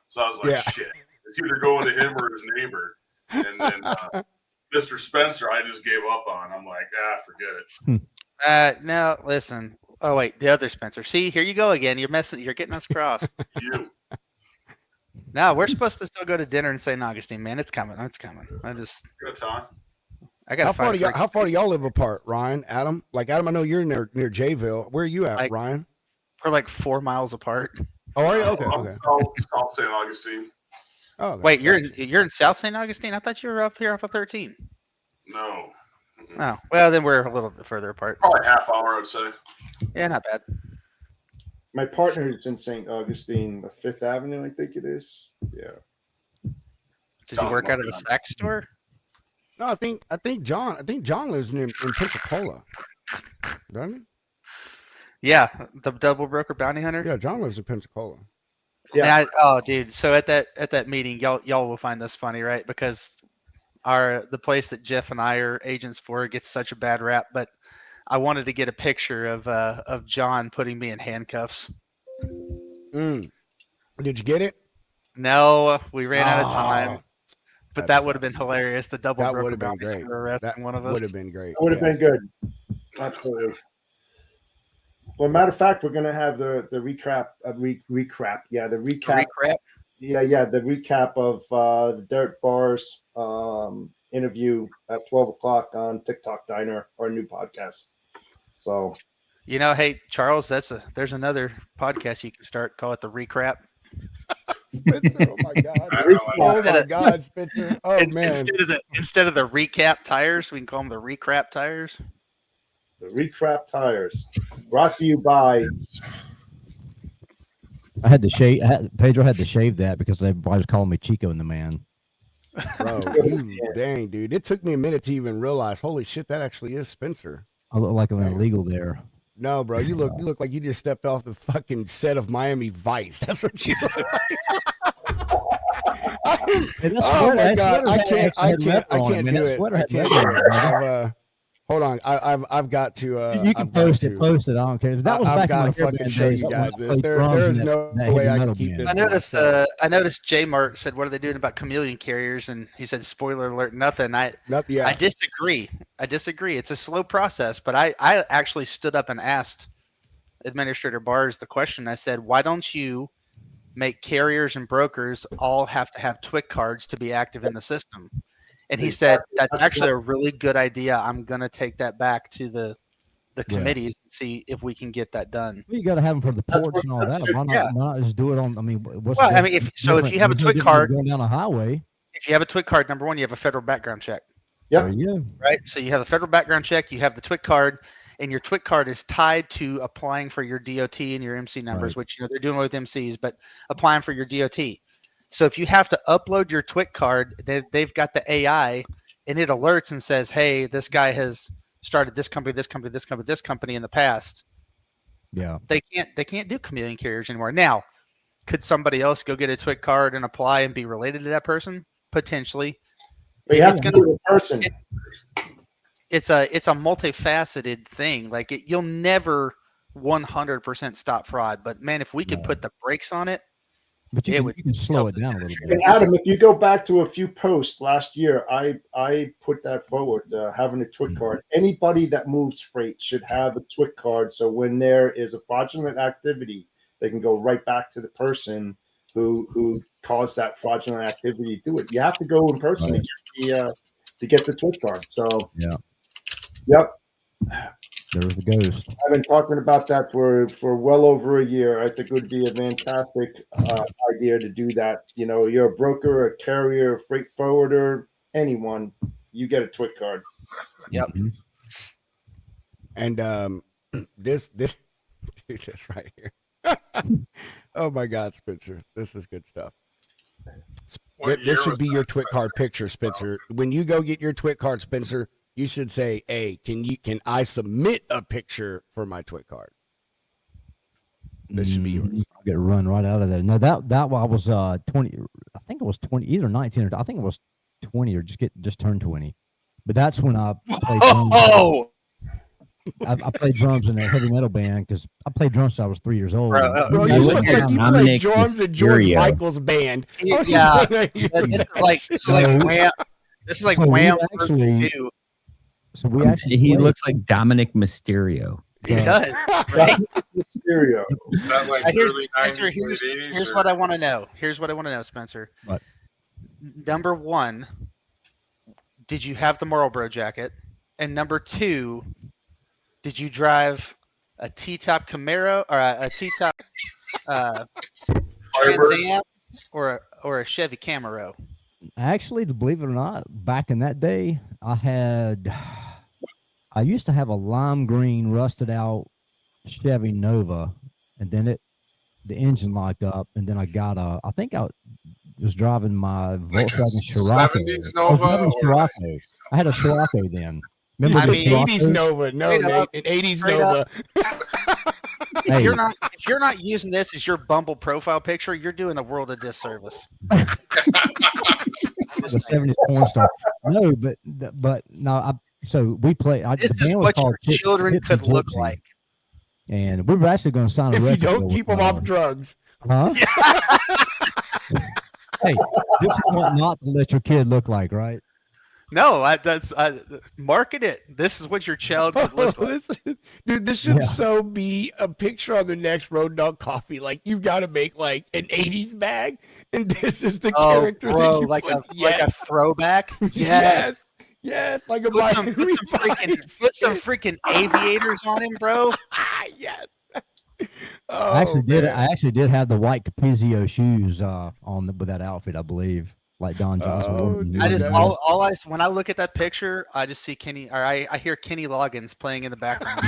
F: So I was like, shit. It's either going to him or his neighbor. And then Mr. Spencer, I just gave up on. I'm like, forget it.
D: No, listen. Oh, wait, the other Spencer. See, here you go again. You're getting us crossed.
F: You.
D: No, we're supposed to still go to dinner in St. Augustine, man. It's coming.
F: Good time.
C: How far do y'all live apart, Ryan? Adam? Like Adam, I know you're near Jayville. Where are you at, Ryan?
D: We're like 4 miles apart.
C: Oh, are you? Okay.
F: South St. Augustine.
C: Oh, okay.
D: Wait, you're in South St. Augustine? I thought you were up here off of 13.
F: No.
D: Oh, well, then we're a little bit further apart.
F: Probably half hour, I'd say.
D: Yeah, not bad.
E: My partner is in St. Augustine, the 5th Avenue, I think it is. Yeah.
D: Does he work out of the sack store?
C: No, I think John lives in Pensacola. Doesn't he?
D: Yeah, the double broker bounty hunter.
C: Yeah, John lives in Pensacola.
E: Yeah.
D: Dude. So at that meeting, y'all will find this funny, right? Because the place that Jeff and I are agents for gets such a bad rap, but I wanted to get a picture of John putting me in handcuffs.
C: Did you get it?
D: No, we ran out of time. But that would have been
C: sucks.
D: hilarious. The double
C: That
D: broker
C: would have been
D: bounty
C: great.
D: hunter arresting one of us.
C: Would have been great.
E: That would have been good. Absolutely. Well, matter of fact, we're gonna have the recap. Yeah, the recap.
D: Recap?
E: Yeah, the recap of the Derek Bars interview at 12:00 on TikTok Diner, our new podcast. So,
D: hey Charles, there's another podcast you can start. Call it the Recap.
C: Spencer, oh my God, Spencer. Oh man.
D: Instead of the recap tires, we can call them the recrap tires.
E: The recrap tires, brought to you by.
A: I had to shave. Pedro had to shave that because everybody was calling me Chico and the Man.
C: Bro, dang, dude. It took me a minute to even realize, holy shit, that actually is Spencer.
A: I look like I'm illegal there.
C: No, bro, you look like you just stepped off the fucking set of Miami Vice. That's what you look like. Oh my God, I can't do it. Hold on, I've got to.
A: You can post it. I don't care. That was
C: I've
A: back in
C: got
A: my
C: to fucking
A: hairband
C: show
A: days.
C: you guys this.
A: There
C: There is no way I can keep this.
D: I noticed J Mart said, "What are they doing about chameleon carriers?" And he said, "Spoiler alert, nothing." I disagree. It's a slow process, but I actually stood up and asked Administrator Bars the question. I said, "Why don't you make carriers and brokers all have to have TWIC cards to be active in the system?" And he said, "That's actually a really good idea. I'm going to take that back to the committees and see if we can get that done."
A: Well, you got to have them for the ports and all that. Why not just do it on? I mean,
D: if you have a TWIC card
A: going down a highway,
D: if you have a TWIC card, number one, you have a federal background check.
C: Yep.
A: There you go.
D: Right. So you have a federal background check. You have the TWIC card, and your TWIC card is tied to applying for your DOT and your MC numbers, which they're doing with MCs, but applying for your DOT. So if you have to upload your TWIC card, they've got the AI, and it alerts and says, "Hey, this guy has started this company in the past."
A: Yeah.
D: They can't do chameleon carriers anymore. Now, could somebody else go get a TWIC card and apply and be related to that person? Potentially.
E: But you have to do it in person.
D: It's a multifaceted thing. Like you'll never 100% stop fraud, but man, if we could put the brakes on it,
A: but you can slow it down a little bit.
E: And Adam, if you go back to a few posts last year, I put that forward, having a TWIC card. Anybody that moves freight should have a TWIC card, so when there is a fraudulent activity, they can go right back to the person who caused that fraudulent activity to do it. You have to go in person to get the TWIC card. So yep.
A: There's the ghost.
E: I've been talking about that for well over a year. I think it would be a fantastic idea to do that. You know, you're a broker, a carrier, a freight forwarder, anyone, you get a TWIC card.
D: Yep.
C: And this right here. Oh my God, Spencer, this is good stuff. This should be your TWIC card picture, Spencer. When you go get your TWIC card, Spencer, you should say, "Hey, can I submit a picture for my TWIC card?" This should be yours.
A: I'll get run right out of there. No, that I was 20. I think it was 20, either 19 or I think it was 20 or just turned 20. But that's when I played drums. I played drums in a heavy metal band because I played drums since I was 3 years old.
C: Bro, you look like you played drums in George Michael's band.
D: Yeah, this is like Wham.
A: So we actually
B: he looks like Dominic Mysterio.
D: He does. Right?
E: Mysterio.
G: Is that like early 90s,
D: here's what I want to know. Here's what I want to know, Spencer.
A: What?
D: Number one, did you have the Marlboro jacket? And number two, did you drive a T-top Camaro or a T-top Trans Am or a Chevy Camaro?
A: Actually, believe it or not, back in that day, I used to have a lime green rusted out Chevy Nova, and then the engine locked up, and then I got I was driving my Volkswagen Scirocco.
G: 70s Nova?
A: I had a Scirocco then.
C: Remember the 80s Nova? No, Nate, an 80s Nova.
D: If you're not using this as your Bumble profile picture, you're doing the world a disservice.
A: The 70s porn star. No, but no. So we played.
D: This is what your children could look like.
A: And we were actually going to sign a record.
C: If you don't keep them off drugs.
A: Huh? Hey, this is what not to let your kid look like, right?
D: No, market it. This is what your child could look like.
C: Dude, this should so be a picture on the next Road Dog Coffee. Like, you've got to make like an 80s bag, and this is the character
D: bro,
C: that you
D: like a throwback. Yes.
C: Yes, like a
D: put some freaking aviators on him, bro.
C: Yes.
A: I actually did have the white Capizio shoes on with that outfit, I believe. Like Don Johnson.
D: When I look at that picture, I just see Kenny, or I hear Kenny Loggins playing in the background.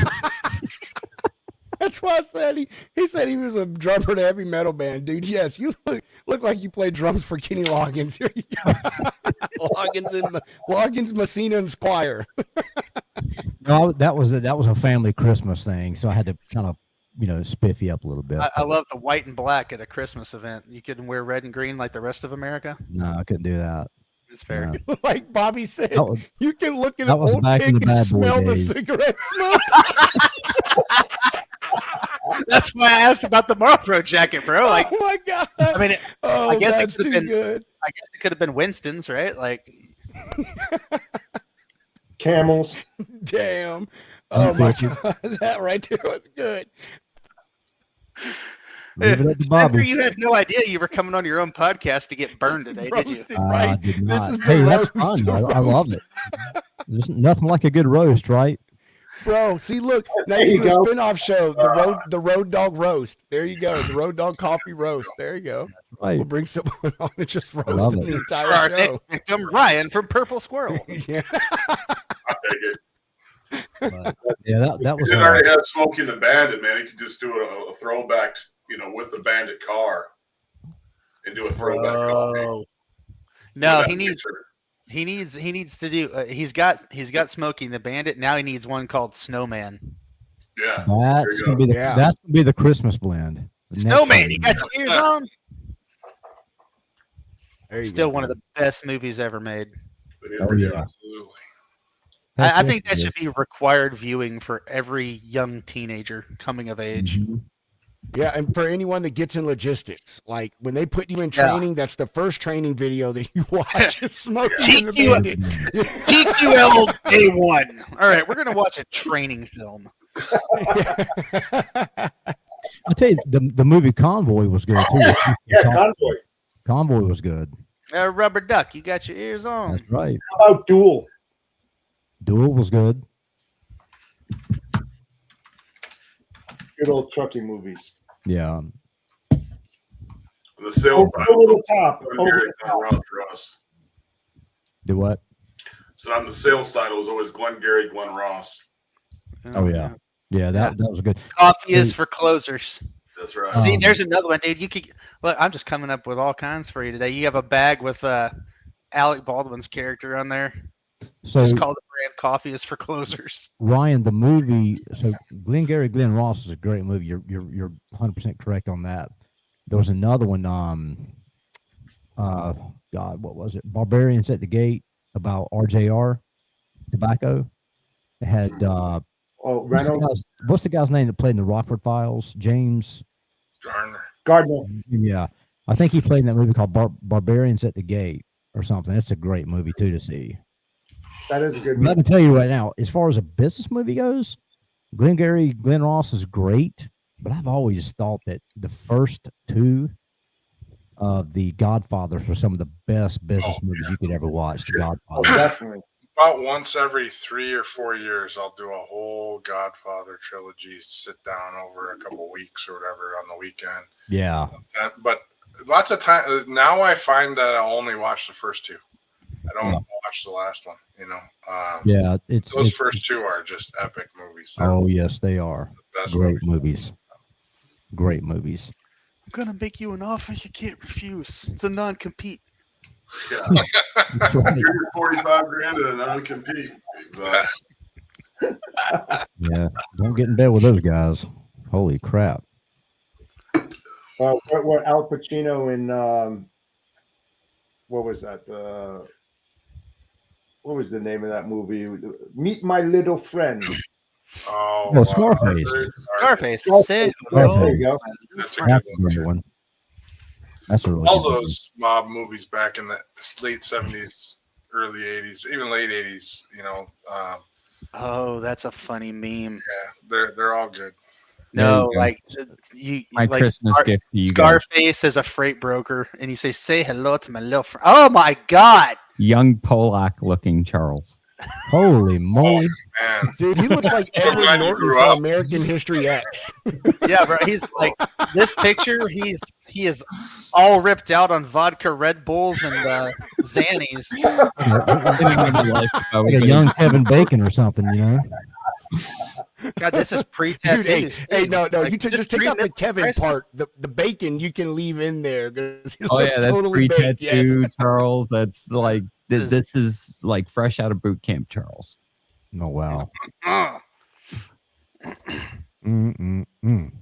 C: That's why I said he said he was a drummer to heavy metal band, dude. Yes, you look like you play drums for Kenny Loggins. Here you go. Loggins, Messina, and Squire.
A: No, that was a family Christmas thing, so I had to kind of spiffy up a little bit.
D: I love the white and black at a Christmas event. You couldn't wear red and green like the rest of America.
A: No, I couldn't do that.
D: It's fair.
A: No.
C: Like Bobby said,
A: That was-
C: you can look at
A: that
C: an
A: was
C: old
A: back in
C: pic
A: the
C: and
A: bad boy
C: smell the
A: days.
C: cigarette smoke.
D: That's why I asked about the Marlboro jacket, bro. Like,
C: oh my god!
D: I mean,
C: oh,
D: I guess it
C: that's
D: could
C: too
D: have been.
C: good.
D: I guess it could have been Winston's, right? Like,
E: Camels.
C: Damn. Oh my
A: Thank you.
C: god, that right there was good.
A: Leave it up to
D: Spencer,
A: Bobby.
D: you had no idea you were coming on your own podcast to get burned today, did you?
C: Roasted,
A: I
C: right?
A: did
C: This
A: not.
C: is the
A: Hey, that's
C: roast,
A: fun.
C: the
A: I love
C: roast.
A: it. There's nothing like a good roast, right?
C: Bro, see, look, now
E: There
C: you
E: you
C: do a
E: go.
C: spin-off show, the road dog roast. There you go, the road dog coffee roast. There you go.
A: Right.
C: We'll bring someone on and just roast
A: love
C: the
A: it.
D: For our
C: entire
D: next
C: show.
D: victim, Ryan from Purple Squirrel.
C: Yeah.
F: I take it.
A: But, yeah, that
F: He
A: was.
F: didn't already have Smokey and the Bandit, man. He could just do a throwback, with the Bandit car, and do a throwback. copy
D: Bro.
F: of
D: No,
F: that
D: he needs
F: picture.
D: he needs to do. He's got Smokey and the Bandit. Now he needs one called Snowman.
F: Yeah,
A: That's
F: you
A: gonna
F: go.
A: be the
C: Yeah.
A: that's gonna be the Christmas blend. The next
D: Snowman,
A: one.
D: you got your ears on.
C: There you
D: Still
C: go.
D: one of the best movies ever made.
A: Oh, yeah.
F: Absolutely.
A: Heck
D: I
A: yeah,
D: think that
A: it
D: should be required viewing for every young teenager coming of
A: is.
D: age.
A: Mhm.
C: Yeah, and for anyone that gets in logistics, like when they put you in
D: Yeah.
C: training, that's the first training video that you watch is Smokey and the
D: GQ
C: Bandit.
D: TQL Day One. All right, we're gonna watch a training film.
A: I'll tell you, the movie Convoy was good too.
E: Yeah, Convoy.
A: Convoy was good.
D: Rubber Duck, you got your ears on.
A: That's right.
E: How about Duel?
A: Duel was good.
E: Good old trucking movies.
A: Yeah.
F: The sales
E: Over the top. Over
F: Gary
E: the
F: Glenn
E: top.
F: Ross for us.
A: Do what?
F: So on the sales side, it was always Glenn Ross.
A: Oh yeah. Yeah, that was good.
D: Coffee is for closers.
F: That's right.
D: See,
A: Um,
D: there's another one, dude. You could look. I'm just coming up with all kinds for you today. You have a bag with Alec Baldwin's character on there.
A: So
D: Just call the brand "Coffee is for Closers."
A: Ryan, the movie. So Glenn Ross is a great movie. You're 100% correct on that. There was another one. God, what was it? Barbarians at the Gate about RJR tobacco. It had
E: Reynolds.
A: what's the guy's name that played in the Rockford Files? James.
G: Garner.
E: Gardner.
A: Yeah, I think he played in that movie called Barbarians at the Gate or something. That's a great movie too to see.
E: That is a good
A: But I
E: movie.
A: can tell you right now, as far as a business movie goes, Glenn Ross is great, but I've always thought that the first two of The Godfathers were some of the best business movies you could ever watch. The
E: Oh,
A: Godfather.
E: definitely.
G: About once every 3 or 4 years, I'll do a whole Godfather trilogy, sit down over a couple weeks or whatever on the weekend.
A: Yeah.
G: But lots of time now, I find that I'll only watch the first two. I don't watch the last one.
A: Yeah.
G: Those first two are just epic movies. They're
A: Oh, yes, they are.
G: the best
A: Great
G: movies.
A: movies. Great movies.
D: I'm gonna make you an offer you can't refuse. It's a non-compete.
F: Yeah.
A: That's right.
F: You're 45 grand and a non-compete. Exactly.
A: Yeah. Don't get in bed with those guys. Holy crap.
E: What Al Pacino in what was that? What was the name of that movie? Meet My Little Friend.
G: Oh,
A: Well, Scarface.
D: Scarface.
E: Scarface.
D: Say
E: There
D: hello.
E: you go.
G: That's a
A: That's
G: good
A: a
G: one,
A: great
G: too.
A: one. That's a really
G: All
A: good one.
G: those mob movies back in the late 70s, early 80s, even late 80s,
D: Oh, that's a funny meme.
G: they're all good.
D: No,
B: you go.
D: like you.
B: My
D: like
B: Christmas gift to you guys.
D: Scarface is a freight broker, and you say hello to my little friend. Oh my God!
B: Young Polak looking Charles.
A: Holy moly.
G: Man,
C: Dude, he looks like
G: So
C: Edward
G: glad you
C: Norton
G: grew
C: from
G: up.
C: American History X.
D: Yeah, bro. He's like this picture. He is all ripped out on vodka, Red Bulls, and Xannies.
A: Like a young Kevin Bacon or something, you know?
D: God, this is pre-tattoos.
C: Dude, hey, no,
D: Like,
C: you just take out the
D: pre-midlife
C: Kevin
D: crisis.
C: part. The bacon you can leave in there. 'Cause he
B: Oh
C: looks
B: yeah, that's
C: totally baked,
B: pre-tattoo
C: yes.
B: Charles. That's like this is like fresh out of boot camp Charles.
A: Oh, wow.
D: Uh,
A: Mm-mm-mm.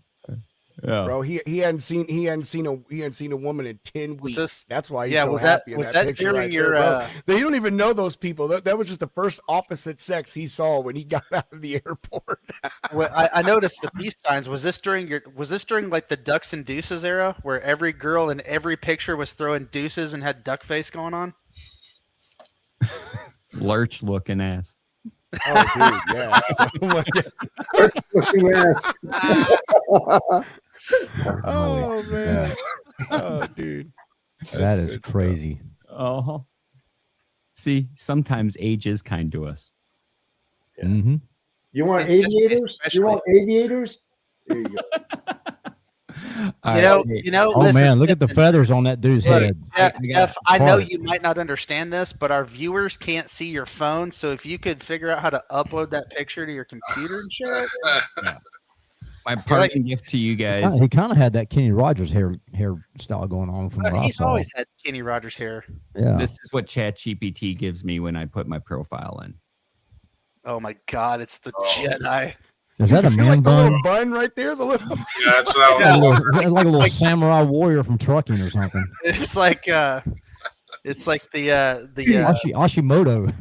B: Yeah.
C: Bro, he hadn't seen a woman in 10
D: Was
C: weeks.
D: this-
C: That's why he's
D: yeah,
C: so
D: was that-
C: happy in
D: was
C: that
D: that
C: picture
D: during
C: right
D: your,
C: there, bro. They don't even know those people. That was just the first opposite sex he saw when he got out of the airport.
D: Well, I noticed the peace signs. Was this during like the ducks and deuces era, where every girl in every picture was throwing deuces and had duck face going on?
B: Lurch looking ass.
C: Oh, dude, yeah. Oh, my God.
E: Looking ass.
C: Oh, man. Oh, dude.
A: That is
C: good stuff.
A: crazy.
B: Oh. See, sometimes age is kind to us.
E: Yeah.
A: Mm-hmm.
E: You want
D: In this case
E: aviators? You want aviators? There you go.
D: You know.
A: Oh
D: Listen,
A: man, look at the feathers on that dude's
D: Look,
A: head.
D: Jeff, I know
A: Part.
D: you might not understand this, but our viewers can't see your phone. So if you could figure out how to upload that picture to your computer and share it.
B: My parting gift to you guys.
A: He kind of had that Kenny Rogers hairstyle going on from what I
D: He's
A: saw.
D: always had Kenny Rogers hair.
A: Yeah.
B: This is what ChatGPT gives me when I put my profile in.
D: Oh my God, it's the Jedi.
A: Is that a
C: See,
A: man
C: like the
A: bun?
C: little bun right there? The little
G: Yeah, that's what I was.
A: Like a little samurai warrior from trucking or something.
D: It's like the
A: Ashimoto.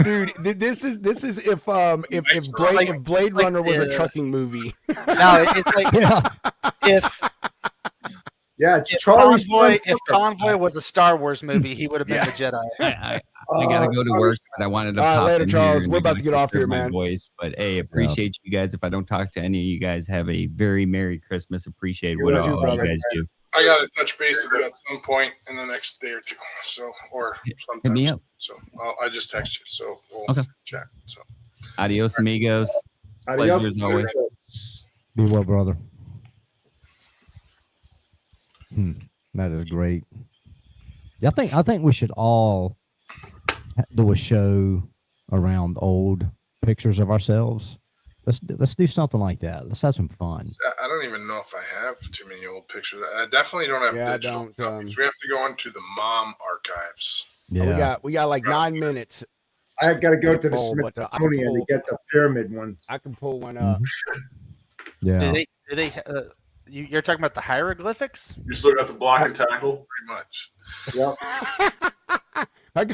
C: dude. This is if
D: like-
C: Blade
D: like
C: Runner was a
D: the-
C: trucking movie.
D: no, it's like
A: Yeah.
D: if
E: Yeah, it's
D: if
E: Charlie's
D: Convoy was a Star Wars movie, he would have been the Jedi.
B: I gotta go to work, but I wanted to
C: All right,
B: pop
C: later,
B: in
C: Charles.
B: here and
C: We're
B: I
C: about
B: gotta
C: to get off
B: preserve
C: here,
B: my
C: man.
B: Voice, but hey, appreciate you guys. If I don't talk to any of you guys, have a very Merry Christmas. Appreciate
C: You
B: what
C: too,
B: all
C: brother.
B: you guys do.
G: I got to touch base with you at some point in the next day or two. So, or sometime.
B: me up.
G: So I just text you. So we'll
B: Okay.
G: chat. So
B: Adios, amigos. Pleasure as always.
A: Be well, brother. That is great. Yeah, I think we should all do a show around old pictures of ourselves. Let's do something like that. Let's have some fun.
G: I don't even know if I have too many old pictures. I definitely don't have
C: Yeah, I
G: digital
C: don't,
G: copies. We have to go into the mom archives.
A: Yeah.
C: We got like 9 minutes.
E: I got to go to the
C: Oh, but, I can
E: Smithsonian to
C: pull-
E: get the pyramid ones.
C: I can pull one up.
A: Yeah.
D: Do they you're talking about the hieroglyphics?
F: You still got the block and tackle.
G: Pretty much.
E: Yep.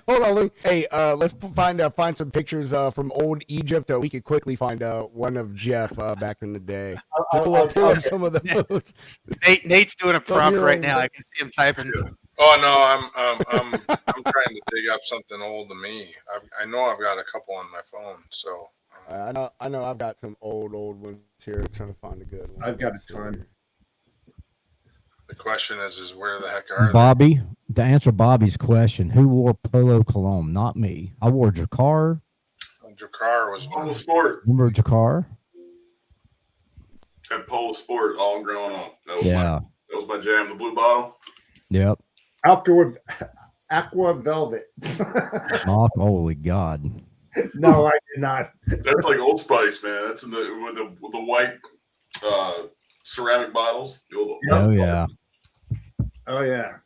C: Hold on. Hey, let's find some pictures from old Egypt. We could quickly find one of Jeff back in the day. Pull up some of those.
D: Nate's doing a prompt
C: you're
D: right
C: old.
D: now. I can see him typing.
G: Oh no, I'm trying to dig up something old to me. I know I've got a couple on my phone. So
C: I know. I've got some old ones here. I'm trying to find a good one.
E: I've got a ton.
G: the question is where the heck are they?
A: Bobby, to answer Bobby's question, who wore polo cologne? Not me. I wore Jakar.
G: Jakar was one.
F: Polo Sport.
A: Remember Jakar?
F: Had Polo Sport all growing up. That was
A: Yeah.
F: that was my jam. The blue bottle.
A: Yep.
E: Aqua Velvet.
A: Oh, holy God.
E: No, I did not.
F: That's like Old Spice, man. That's in with the white ceramic bottles. The old-
A: Oh, yeah.
E: Oh yeah,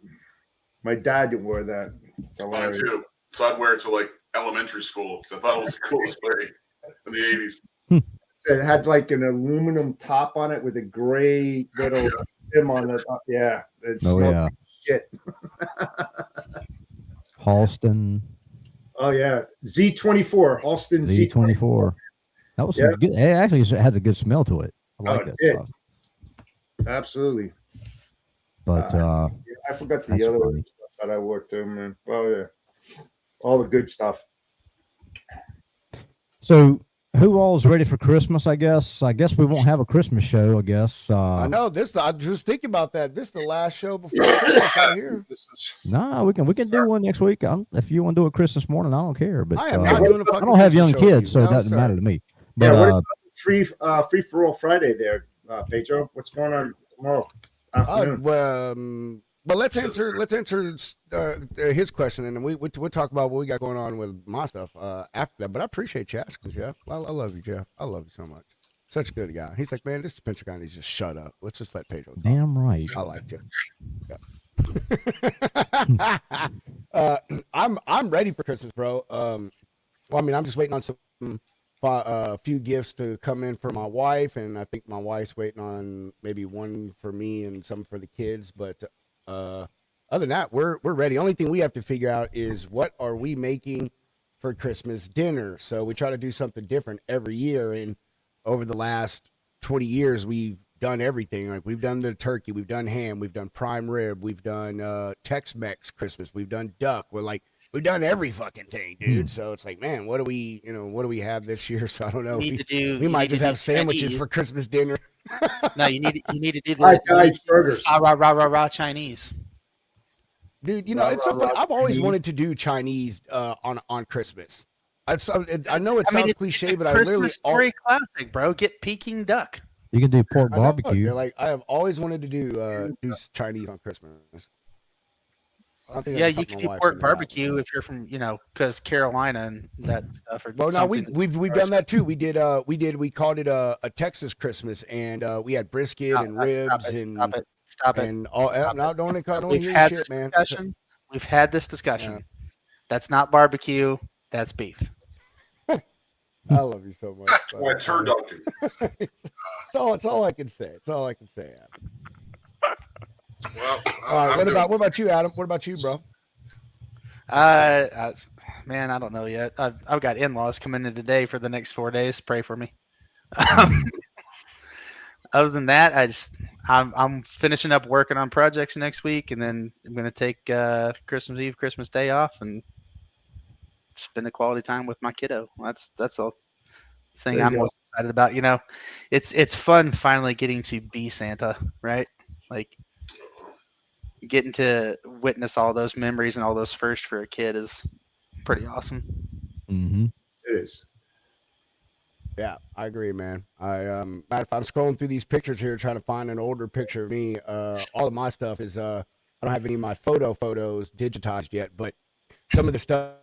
E: my dad wore that. So
F: Mine too. So I'd wear it to like elementary school because I thought it was the coolest thing in the 80s.
E: it had like an aluminum top on it with a gray little trim on it. Yeah, it
A: Oh,
E: smelled
A: yeah.
E: like shit.
A: Halston,
E: Oh yeah, Z24, Halston
A: Z24. That was some good. It actually had a good smell to it. I like
E: it
A: that
E: did.
A: stuff.
E: Absolutely.
A: But
E: I forgot the
A: That's
E: other
A: funny.
E: stuff that I wore too, man. Oh yeah, all the good stuff.
A: so who all's ready for Christmas? I guess we won't have a Christmas show. I guess.
C: I know this. I was just thinking about that. This is the last show before Christmas right here.
G: This is
A: No, we can do one next week. If you want to do it Christmas morning, I don't care. But
C: I am not doing a fucking
A: I don't have young
C: Christmas show with
A: kids,
C: you.
A: so
C: No,
A: it doesn't
C: sir.
A: matter to me. But
E: Yeah, what about free for all Friday there, Pedro? What's going on tomorrow afternoon?
C: But let's answer his question, and then we'll talk about what we got going on with my stuff after that. But I appreciate you asking, Jeff. I love you, Jeff. I love you so much. Such a good guy. He's like, man, this Spencer guy needs to just shut up. Let's just let Pedro talk.
A: damn right.
C: I like you. I'm ready for Christmas, bro. Well, I mean, I'm just waiting on some a few gifts to come in for my wife, and I think my wife's waiting on maybe one for me and some for the kids. But other than that, we're ready. Only thing we have to figure out is what are we making for Christmas dinner. So we try to do something different every year. And over the last 20 years, we've done everything. Like we've done the turkey, we've done ham, we've done prime rib, we've done Tex-Mex Christmas, we've done duck. We've done every fucking thing, dude. So it's like, man, what do we have this year? So I don't know. We might just have sandwiches
D: Chinese
C: for Christmas dinner.
D: No, you need to do
E: High
D: the
E: Ties burgers.
D: rah Chinese.
C: Dude, it's so funny. I've always wanted to do Chinese on Christmas. I know it sounds cliche, but I literally
D: Christmas story classic, bro. Get Peking duck.
A: You can do pork
C: I know,
A: barbecue.
C: like I have always wanted to do Chinese on Christmas.
D: Yeah, you can do pork barbecue if you're from, because Carolina and that stuff.
C: Well, no, we've done that too. We called it a Texas Christmas, and we had brisket and ribs
D: Stop it.
C: and all. No, don't
D: We've
C: hear
D: had
C: shit,
D: this
C: man.
D: discussion. We've had this discussion. That's not barbecue. That's beef.
C: I love you so much.
F: Why turducken?
C: That's all I can say. It's all I can say, Adam.
G: Well,
C: All right. What about you, Adam? What about you, bro?
D: Man, I don't know yet. I've got in-laws coming in today for the next 4 days. Pray for me. Other than that, I'm finishing up working on projects next week, and then I'm gonna take Christmas Eve, Christmas Day off, and spend a quality time with my kiddo. That's the thing I'm most excited about. It's fun finally getting to be Santa, right? Like getting to witness all those memories and all those firsts for a kid is pretty awesome.
A: Mm-hmm.
E: It is.
C: Yeah, I agree, man. I'm scrolling through these pictures here trying to find an older picture of me. All of my stuff is I don't have any of my photos digitized yet, but some of the stuff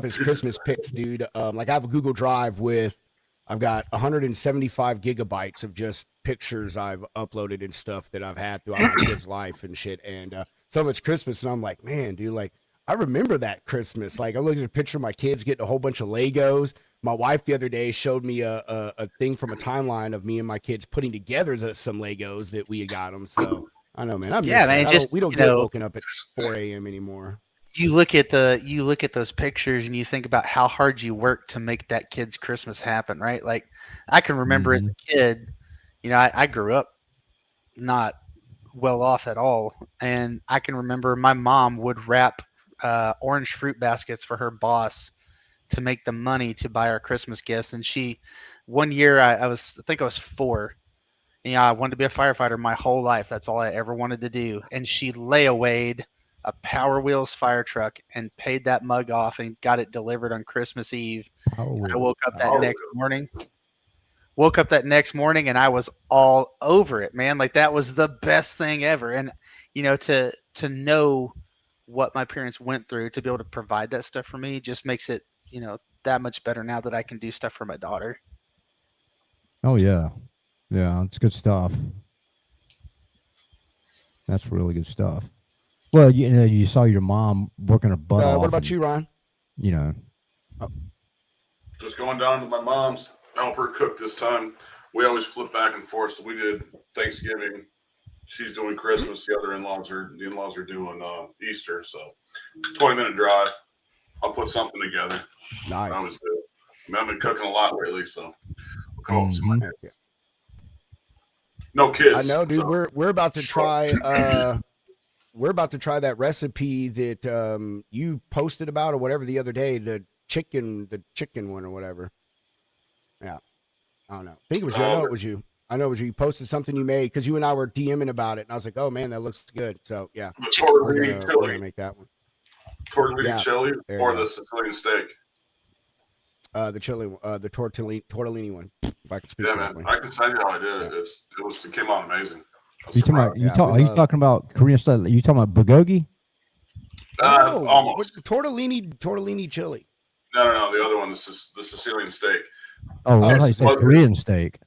C: is Christmas pics, dude. Like I have a Google Drive I've got 175 gigabytes of just pictures I've uploaded and stuff that I've had throughout my kid's life and shit. And so much Christmas, and I'm like, man, dude, like I remember that Christmas. Like I looked at a picture of my kids getting a whole bunch of Legos. My wife the other day showed me a thing from a timeline of me and my kids putting together some Legos that we had got them. So I know, man. We don't get woken up at 4 a.m. anymore.
D: You look at those pictures and you think about how hard you worked to make that kid's Christmas happen, right? Like I can remember as a kid, I grew up not well off at all, and I can remember my mom would wrap orange fruit baskets for her boss to make the money to buy our Christmas gifts. And one year I think I was 4. I wanted to be a firefighter my whole life. That's all I ever wanted to do. And she layawayed a Power Wheels fire truck and paid that mug off and got it delivered on Christmas Eve. I woke up that next morning and I was all over it, man. Like that was the best thing ever. And to know what my parents went through to be able to provide that stuff for me just makes it that much better now that I can do stuff for my daughter.
A: Oh yeah, it's good stuff. That's really good stuff. Well, you saw your mom working her butt off.
C: What about you, Ron?
F: Just going down to my mom's, help her cook this time. We always flip back and forth. So we did Thanksgiving. She's doing Christmas. The in-laws are doing Easter. So 20-minute drive. I'll put something together.
C: Nice.
F: I always do. I've been cooking a lot lately, so we'll come up with some ideas. No kids.
C: I know, dude.
F: So.
C: We're about to try. We're about to try that recipe that you posted about or whatever the other day. The chicken one or whatever. Yeah, I don't know. I think it was you. I know it was you. You posted something you made because you and I were DMing about it, and I was like, "Oh man, that looks good." So yeah, we're gonna make that one.
F: Tortellini chili or the Sicilian steak?
C: The chili, the tortellini one. If I could speak.
F: Yeah, man. I can tell you how I did it. It came out amazing.
A: Are you talking about Korean style? Are you talking about bulgogi?
F: Almost.
C: Tortellini chili.
F: No. The other one is the Sicilian steak.
A: Oh, I thought you said Korean steak.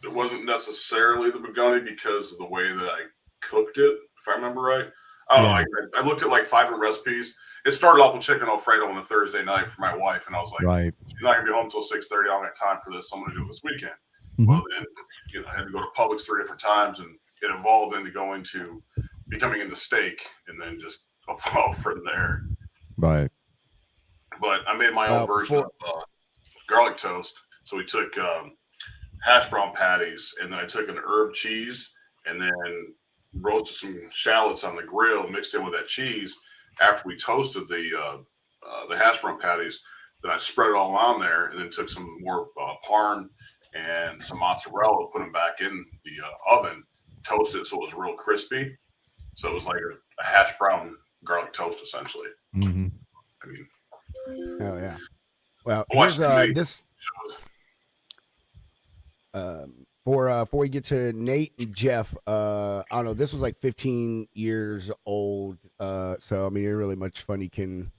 F: It wasn't necessarily the bulgogi because of the way that I cooked it, if I remember right. I don't know. I looked at like 5 recipes, it started off with chicken Alfredo on a Thursday night for my wife, and I was like,
A: Right.
F: she's not gonna be home until 6:30. I don't got time for this. So I'm gonna do it this weekend.
A: Mhm.
F: Well, then I had to go to Publix 3 different times, and it evolved into going to becoming into steak, and then just evolved from there.
A: Right.
F: But I made my own version of garlic toast. So we took hash brown patties, and then I took an herb cheese, and then roasted some shallots on the grill, mixed in with that cheese. After we toasted the hash brown patties, then I spread it all on there, and then took some more parm and some mozzarella, put them back in the oven, toasted it so it was real crispy. So it was like a hash brown garlic toast, essentially.
A: Mm-hmm.
F: I mean,
C: hell yeah. Well,
F: watch
C: here's
F: this.
C: before we get to Nate and Jeff, I don't know. This was like 15 years old, so I mean, it really much fun you can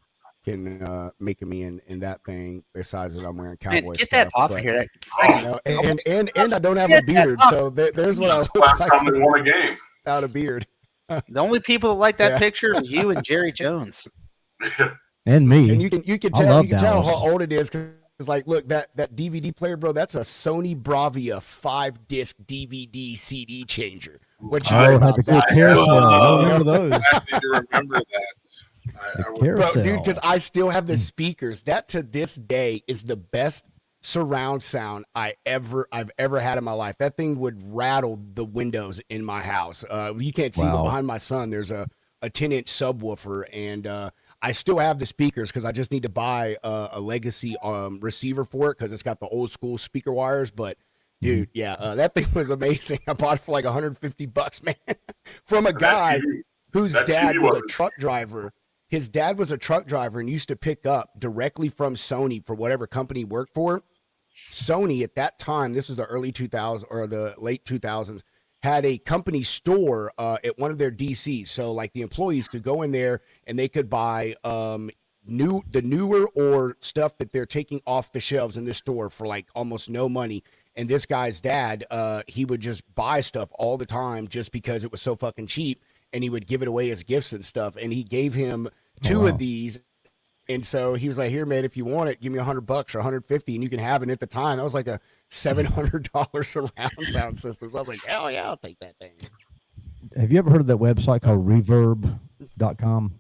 C: make me in that thing. Besides that, I'm wearing cowboy
D: Man, get
C: stuff.
D: that off
C: but,
D: of here.
C: you know, and I don't have a beard, so there's what I
F: That's
C: look
F: why
C: like
F: I won a game.
C: without a beard.
D: The only people that like that
C: Yeah.
D: picture are you and Jerry Jones.
A: And me.
C: And you can
A: I
C: tell
A: love
C: how
A: Dallas.
C: old it is because like look that DVD player, bro. That's a Sony Bravia 5-disc DVD CD changer. What you know
A: Oh, had
C: about
A: the cool
C: that?
A: carousel. I remember those.
G: I need to remember that.
A: The
G: I would,
C: Bro,
A: carousel.
C: dude, because I still have the speakers. That to this day is the best surround sound I've ever had in my life. That thing would rattle the windows in my house. You can't see, but
A: Wow.
C: behind my son, there's a 10-inch subwoofer, and I still have the speakers because I just need to buy a legacy receiver for it because it's got the old school speaker wires. But dude, yeah, that thing was amazing. I bought it for like $150, man, from a guy whose
F: that
C: dad
F: TV
C: was a
F: was-
C: truck driver. His dad was a truck driver and used to pick up directly from Sony for whatever company he worked for. Sony at that time, this was the early 2000s or the late 2000s, had a company store at one of their DCs. So like the employees could go in there and they could buy newer or stuff that they're taking off the shelves in this store for like almost no money. And this guy's dad, he would just buy stuff all the time just because it was so fucking cheap, and he would give it away as gifts and stuff. And he gave him two of these. And so he was like, "Here, man, if you want it, give me $100 or $150, and you can have it." At the time, that was like a $700 surround sound system. So I was like, "Hell yeah, I'll take that thing."
A: Have you ever heard of that website called reverb.com?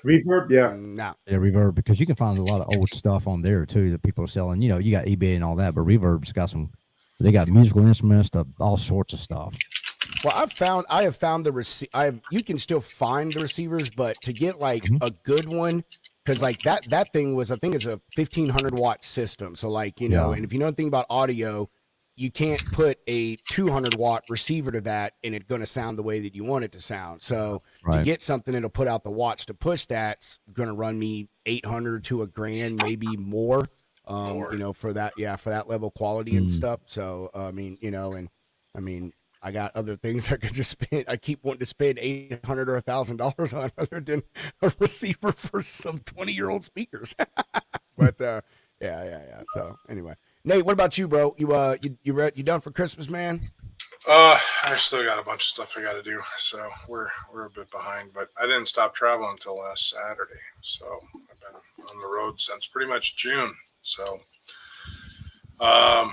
E: Reverb, yeah.
C: No.
A: Yeah, Reverb, because you can find a lot of old stuff on there too that people are selling. You know, you got eBay and all that, but Reverb's got they got musical instruments, all sorts of stuff.
C: Well, I have found you can still find the receivers, but to get like a good one, because like that thing was, I think it's a 1500 watt system. So like, you know,
A: Yeah.
C: and if you know anything about audio, you can't put a 200 watt receiver to that and it's going to sound the way that you want it to sound. So to
A: Right.
C: get something that'll put out the watts to push that's going to run me $800 to $1,000, maybe more. You know, for that level quality and stuff. So I mean, you know, and I mean, I got other things I could just spend. I keep wanting to spend $800 or $1,000 on other than a receiver for some 20-year-old speakers. But yeah. So anyway, Nate, what about you, bro? You done for Christmas, man?
G: I still got a bunch of stuff I got to do, so we're a bit behind. But I didn't stop traveling until last Saturday, so I've been on the road since pretty much June. So, but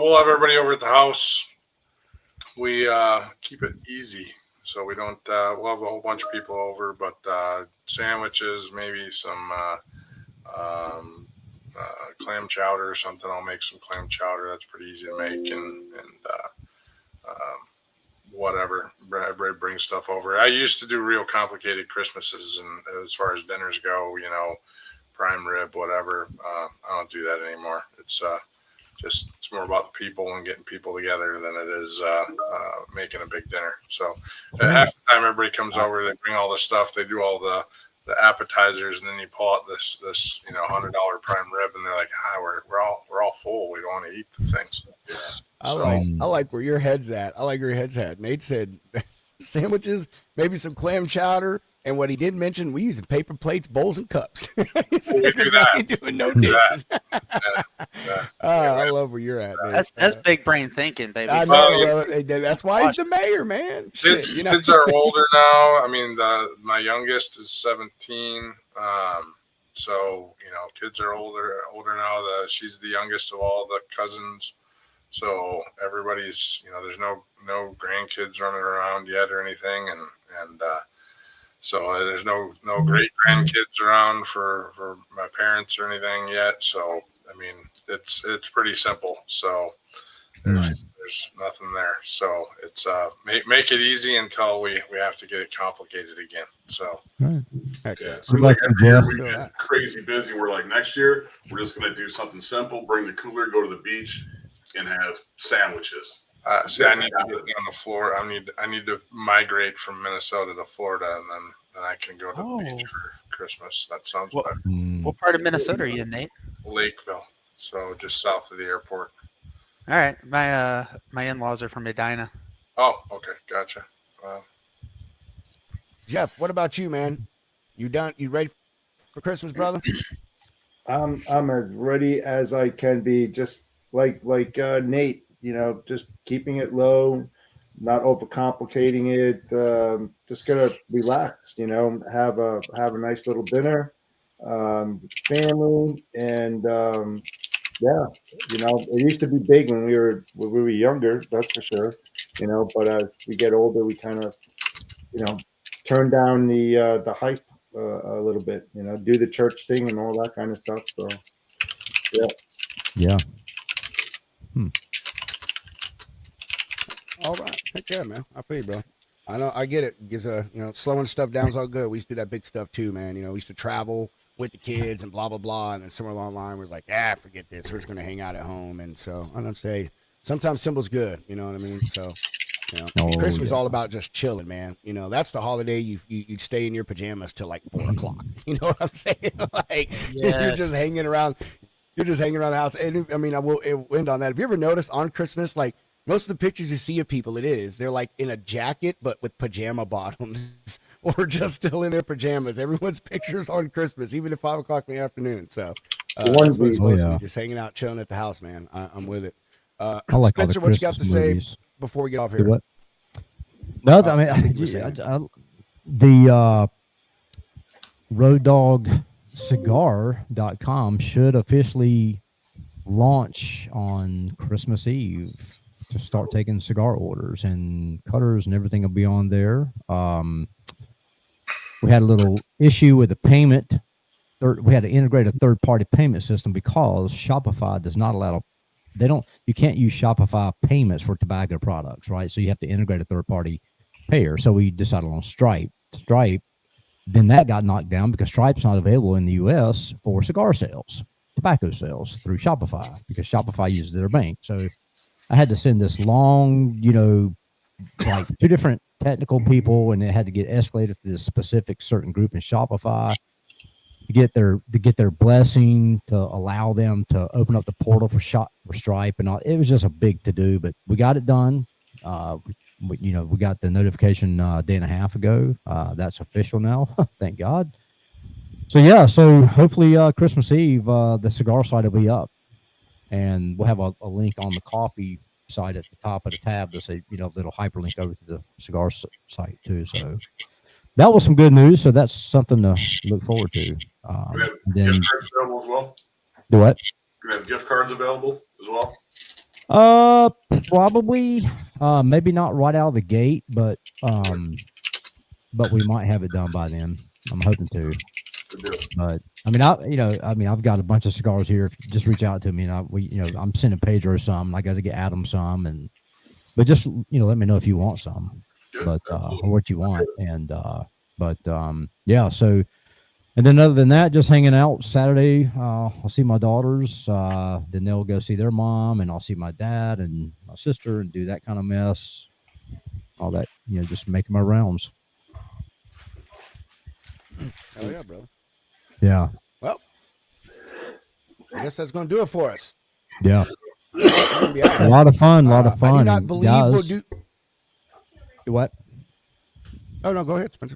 G: we'll have everybody over at the house. We keep it easy, so we don't. We'll have a whole bunch of people over, but sandwiches, maybe some clam chowder or something. I'll make some clam chowder. That's pretty easy to make, and whatever. Everybody brings stuff over. I used to do real complicated Christmases, and as far as dinners go, you know, prime rib, whatever. I don't do that anymore. It's more about the people and getting people together than it is making a big dinner. So half the time everybody comes over, they bring all the stuff, they do all the appetizers, and then you pull out this $100 prime rib, and they're like, we're all full. We don't want to eat the things. Yeah.
C: I like where your head's at. I like where your head's at. Nate said sandwiches, maybe some clam chowder. And what he didn't mention, we using paper plates, bowls, and cups.
G: We do that.
C: Doing no dishes.
G: Yeah.
C: I love where you're at, man.
D: That's big brain thinking, baby.
C: I know, bro. That's why he's the mayor, man. Shit,
G: Kids,
C: you know?
G: kids are older now. I mean, my youngest is 17. So kids are older now. She's the youngest of all the cousins. So everybody's, there's no grandkids running around yet or anything, and so there's no great grandkids around for my parents or anything yet. So I mean, it's pretty simple. So there's nothing there. So it's make it easy until we have to get it complicated again. So
C: Heck
F: Yeah,
C: yeah.
F: so like every year we
C: Feel
F: get
C: that.
F: crazy busy. We're like, next year we're just gonna do something simple. Bring the cooler, go to the beach, and have sandwiches.
G: See, I need to get on the floor. I need to migrate from Minnesota to Florida, and then I can go to the beach for Christmas. That sounds
D: What-
G: better.
D: What part of Minnesota are you in, Nate?
G: Lakeville, so just south of the airport.
D: All right, my in-laws are from Medina.
G: Oh, okay, gotcha.
C: Jeff, what about you, man? You done? You ready for Christmas, brother?
E: I'm as ready as I can be. Just like Nate, just keeping it low, not overcomplicating it. Just gonna relax. Have a nice little dinner, family, and yeah. It used to be big when we were younger. That's for sure. But as we get older, we kind of turn down the hype a little bit. Do the church thing and all that kind of stuff. So
A: Yeah.
C: All right. Heck yeah, man. I feel you, bro. I know. I get it. Because slowing stuff down's all good. We used to do that big stuff too, man. We used to travel with the kids and blah blah blah, and then somewhere along the line we're like, forget this. We're just gonna hang out at home. And so I don't say sometimes simple's good. You know what I mean? So. Christmas is all about just chilling, man. That's the holiday you stay in your pajamas till like 4 o'clock. You know what I'm saying? Like you're just hanging around. You're just hanging around the house. And I mean, I will end on that. Have you ever noticed on Christmas, like most of the pictures you see of people, they're like in a jacket but with pajama bottoms, or just still in their pajamas. Everyone's pictures on Christmas, even at 5 o'clock in the afternoon. So that's what it's supposed to be, just hanging out, chilling at the house, man. I'm with it.
A: I like
C: Spencer,
A: all the
C: what you got to
A: Christmas
C: say
A: movies.
C: before we get off
A: Do
C: here?
A: what? No, I mean,
C: I think you were saying.
A: the RoadDogCigar.com should officially launch on Christmas Eve to start taking cigar orders, and cutters and everything will be on there. We had a little issue with the payment. We had to integrate a third-party payment system because Shopify does not allow. You can't use Shopify payments for tobacco products, right? So you have to integrate a third-party payer. So we decided on Stripe. Then that got knocked down because Stripe's not available in the U.S. for cigar sales, tobacco sales through Shopify, because Shopify uses their bank. So I had to send this long, like 2 different technical people, and it had to get escalated to this specific certain group in Shopify to get their blessing to allow them to open up the portal for Stripe and all. It was just a big to do, but we got it done. We got the notification a day and a half ago. That's official now. Thank God. So hopefully Christmas Eve, the cigar site will be up, and we'll have a link on the coffee site at the top of the tab to say, little hyperlink over to the cigar site too. So that was some good news. So that's something to look forward to.
F: We have
A: Then
F: gift cards available as well.
A: do what?
F: We have gift cards available as well.
A: Probably, maybe not right out of the gate, but we might have it done by then. I'm hoping to.
F: Good deal.
A: But I've got a bunch of cigars here. If you just reach out to me, and I'm sending Pedro some. I got to get Adam some, but just let me know if you want some,
F: Good.
A: but or what you want, and yeah. So, and then other than that, just hanging out Saturday. I'll see my daughters. Then they'll go see their mom, and I'll see my dad and my sister, and do that kind of mess. All that, just making my rounds.
C: Hell yeah, brother.
A: Yeah.
C: Well, I guess that's going to do it for us.
A: Yeah.
C: We're gonna be out of
A: A
C: here.
A: lot of fun.
C: I do not
A: And
C: believe we'll
A: guys-
C: do.
A: Do what?
C: Oh no, go ahead, Spencer.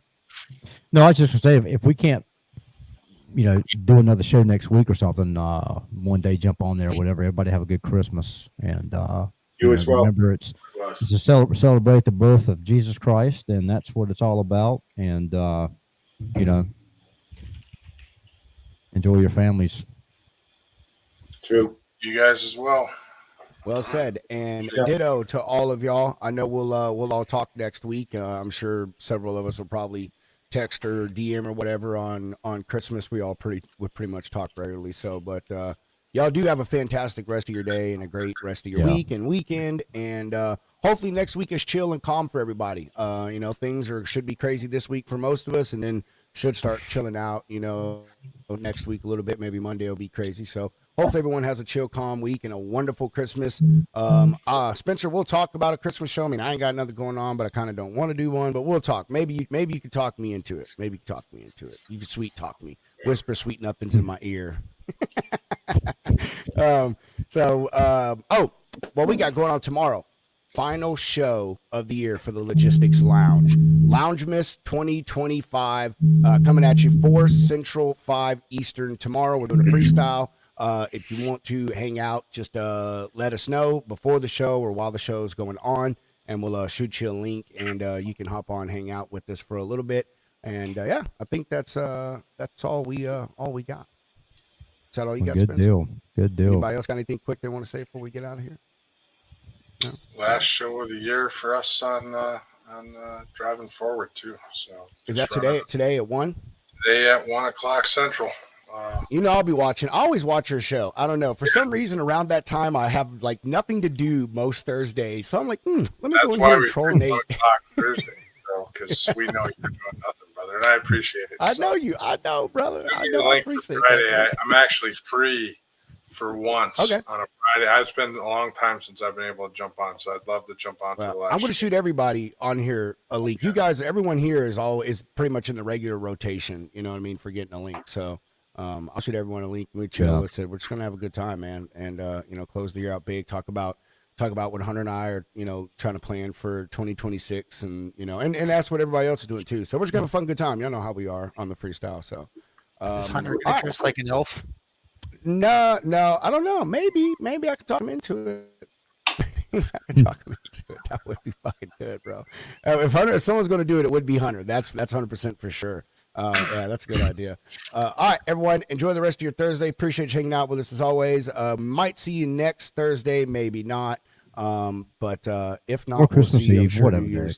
A: No, I was just gonna say if we can't, do another show next week or something, one day jump on there or whatever. Everybody have a good Christmas, and
E: You as well.
A: Remember, it's to celebrate the birth of Jesus Christ, and that's what it's all about. And Enjoy your families.
E: True.
G: You guys as well.
C: Well said, and
E: Yeah.
C: ditto to all of y'all. I know we'll all talk next week. I'm sure several of us will probably text or DM or whatever on Christmas. We pretty much talk regularly. So, but y'all do have a fantastic rest of your day and a great rest of your week and weekend. And hopefully next week is chill and calm for everybody. Things should be crazy this week for most of us, and then should start chilling out. Next week a little bit. Maybe Monday will be crazy. So hopefully everyone has a chill, calm week and a wonderful Christmas. Spencer, we'll talk about a Christmas show. I mean, I ain't got nothing going on, but I kind of don't want to do one. But we'll talk. Maybe you could talk me into it. You could sweet talk me, whisper sweet nothings in my ear. What we got going on tomorrow? Final show of the year for the Logistics Lounge. Lounge Miss 2025 coming at you 4 Central, 5 Eastern tomorrow. We're doing a freestyle. If you want to hang out, just let us know before the show or while the show is going on, and we'll shoot you a link, and you can hop on, hang out with us for a little bit. And I think that's all we got. Is that all you got,
A: Good
C: Spencer?
A: Good deal.
C: Anybody else got anything quick they want to say before we get out of here? No?
G: Last show of the year for us on driving forward too. So
C: Is that today at 1?
G: Today at 1:00 Central.
C: I'll be watching. I always watch your show. I don't know. For some reason, around that time, I have like nothing to do most Thursdays. So I'm like, let me go in here and troll Nate.
G: Thursday, because we know you're doing nothing, brother, and I appreciate it.
C: I know, brother. I know. I appreciate
G: Friday.
C: that.
G: I'm actually free for once on a Friday. It's been a long time since I've been able to jump on, so I'd love to jump on for the last.
C: I'm going to shoot everybody on here a link. You guys, everyone here is pretty much in the regular rotation. You know what I mean, for getting a link. So. I'll shoot everyone a link. We chill. We're just gonna have a good time, man, and close the year out big. Talk about what Hunter and I are, trying to plan for 2026, and and that's what everybody else is doing too. So we're just gonna have a fun, good time. Y'all know how we are on the freestyle. So
D: is Hunter dressed like an elf?
C: No, I don't know. Maybe I could talk him into it. That would be fucking good, bro. If someone's gonna do it, it would be Hunter. That's 100% for sure. That's a good idea. All right, everyone, enjoy the rest of your Thursday. Appreciate you hanging out with us as always. Might see you next Thursday, maybe not. But if not,
A: or Christmas
C: we'll see
A: Eve, whatever.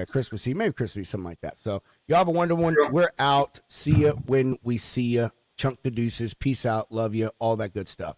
C: Christmas Eve, maybe Christmas Eve, something like that. So y'all have a wonderful one. We're out. See ya when we see ya. Chunk the deuces. Peace out. Love you. All that good stuff.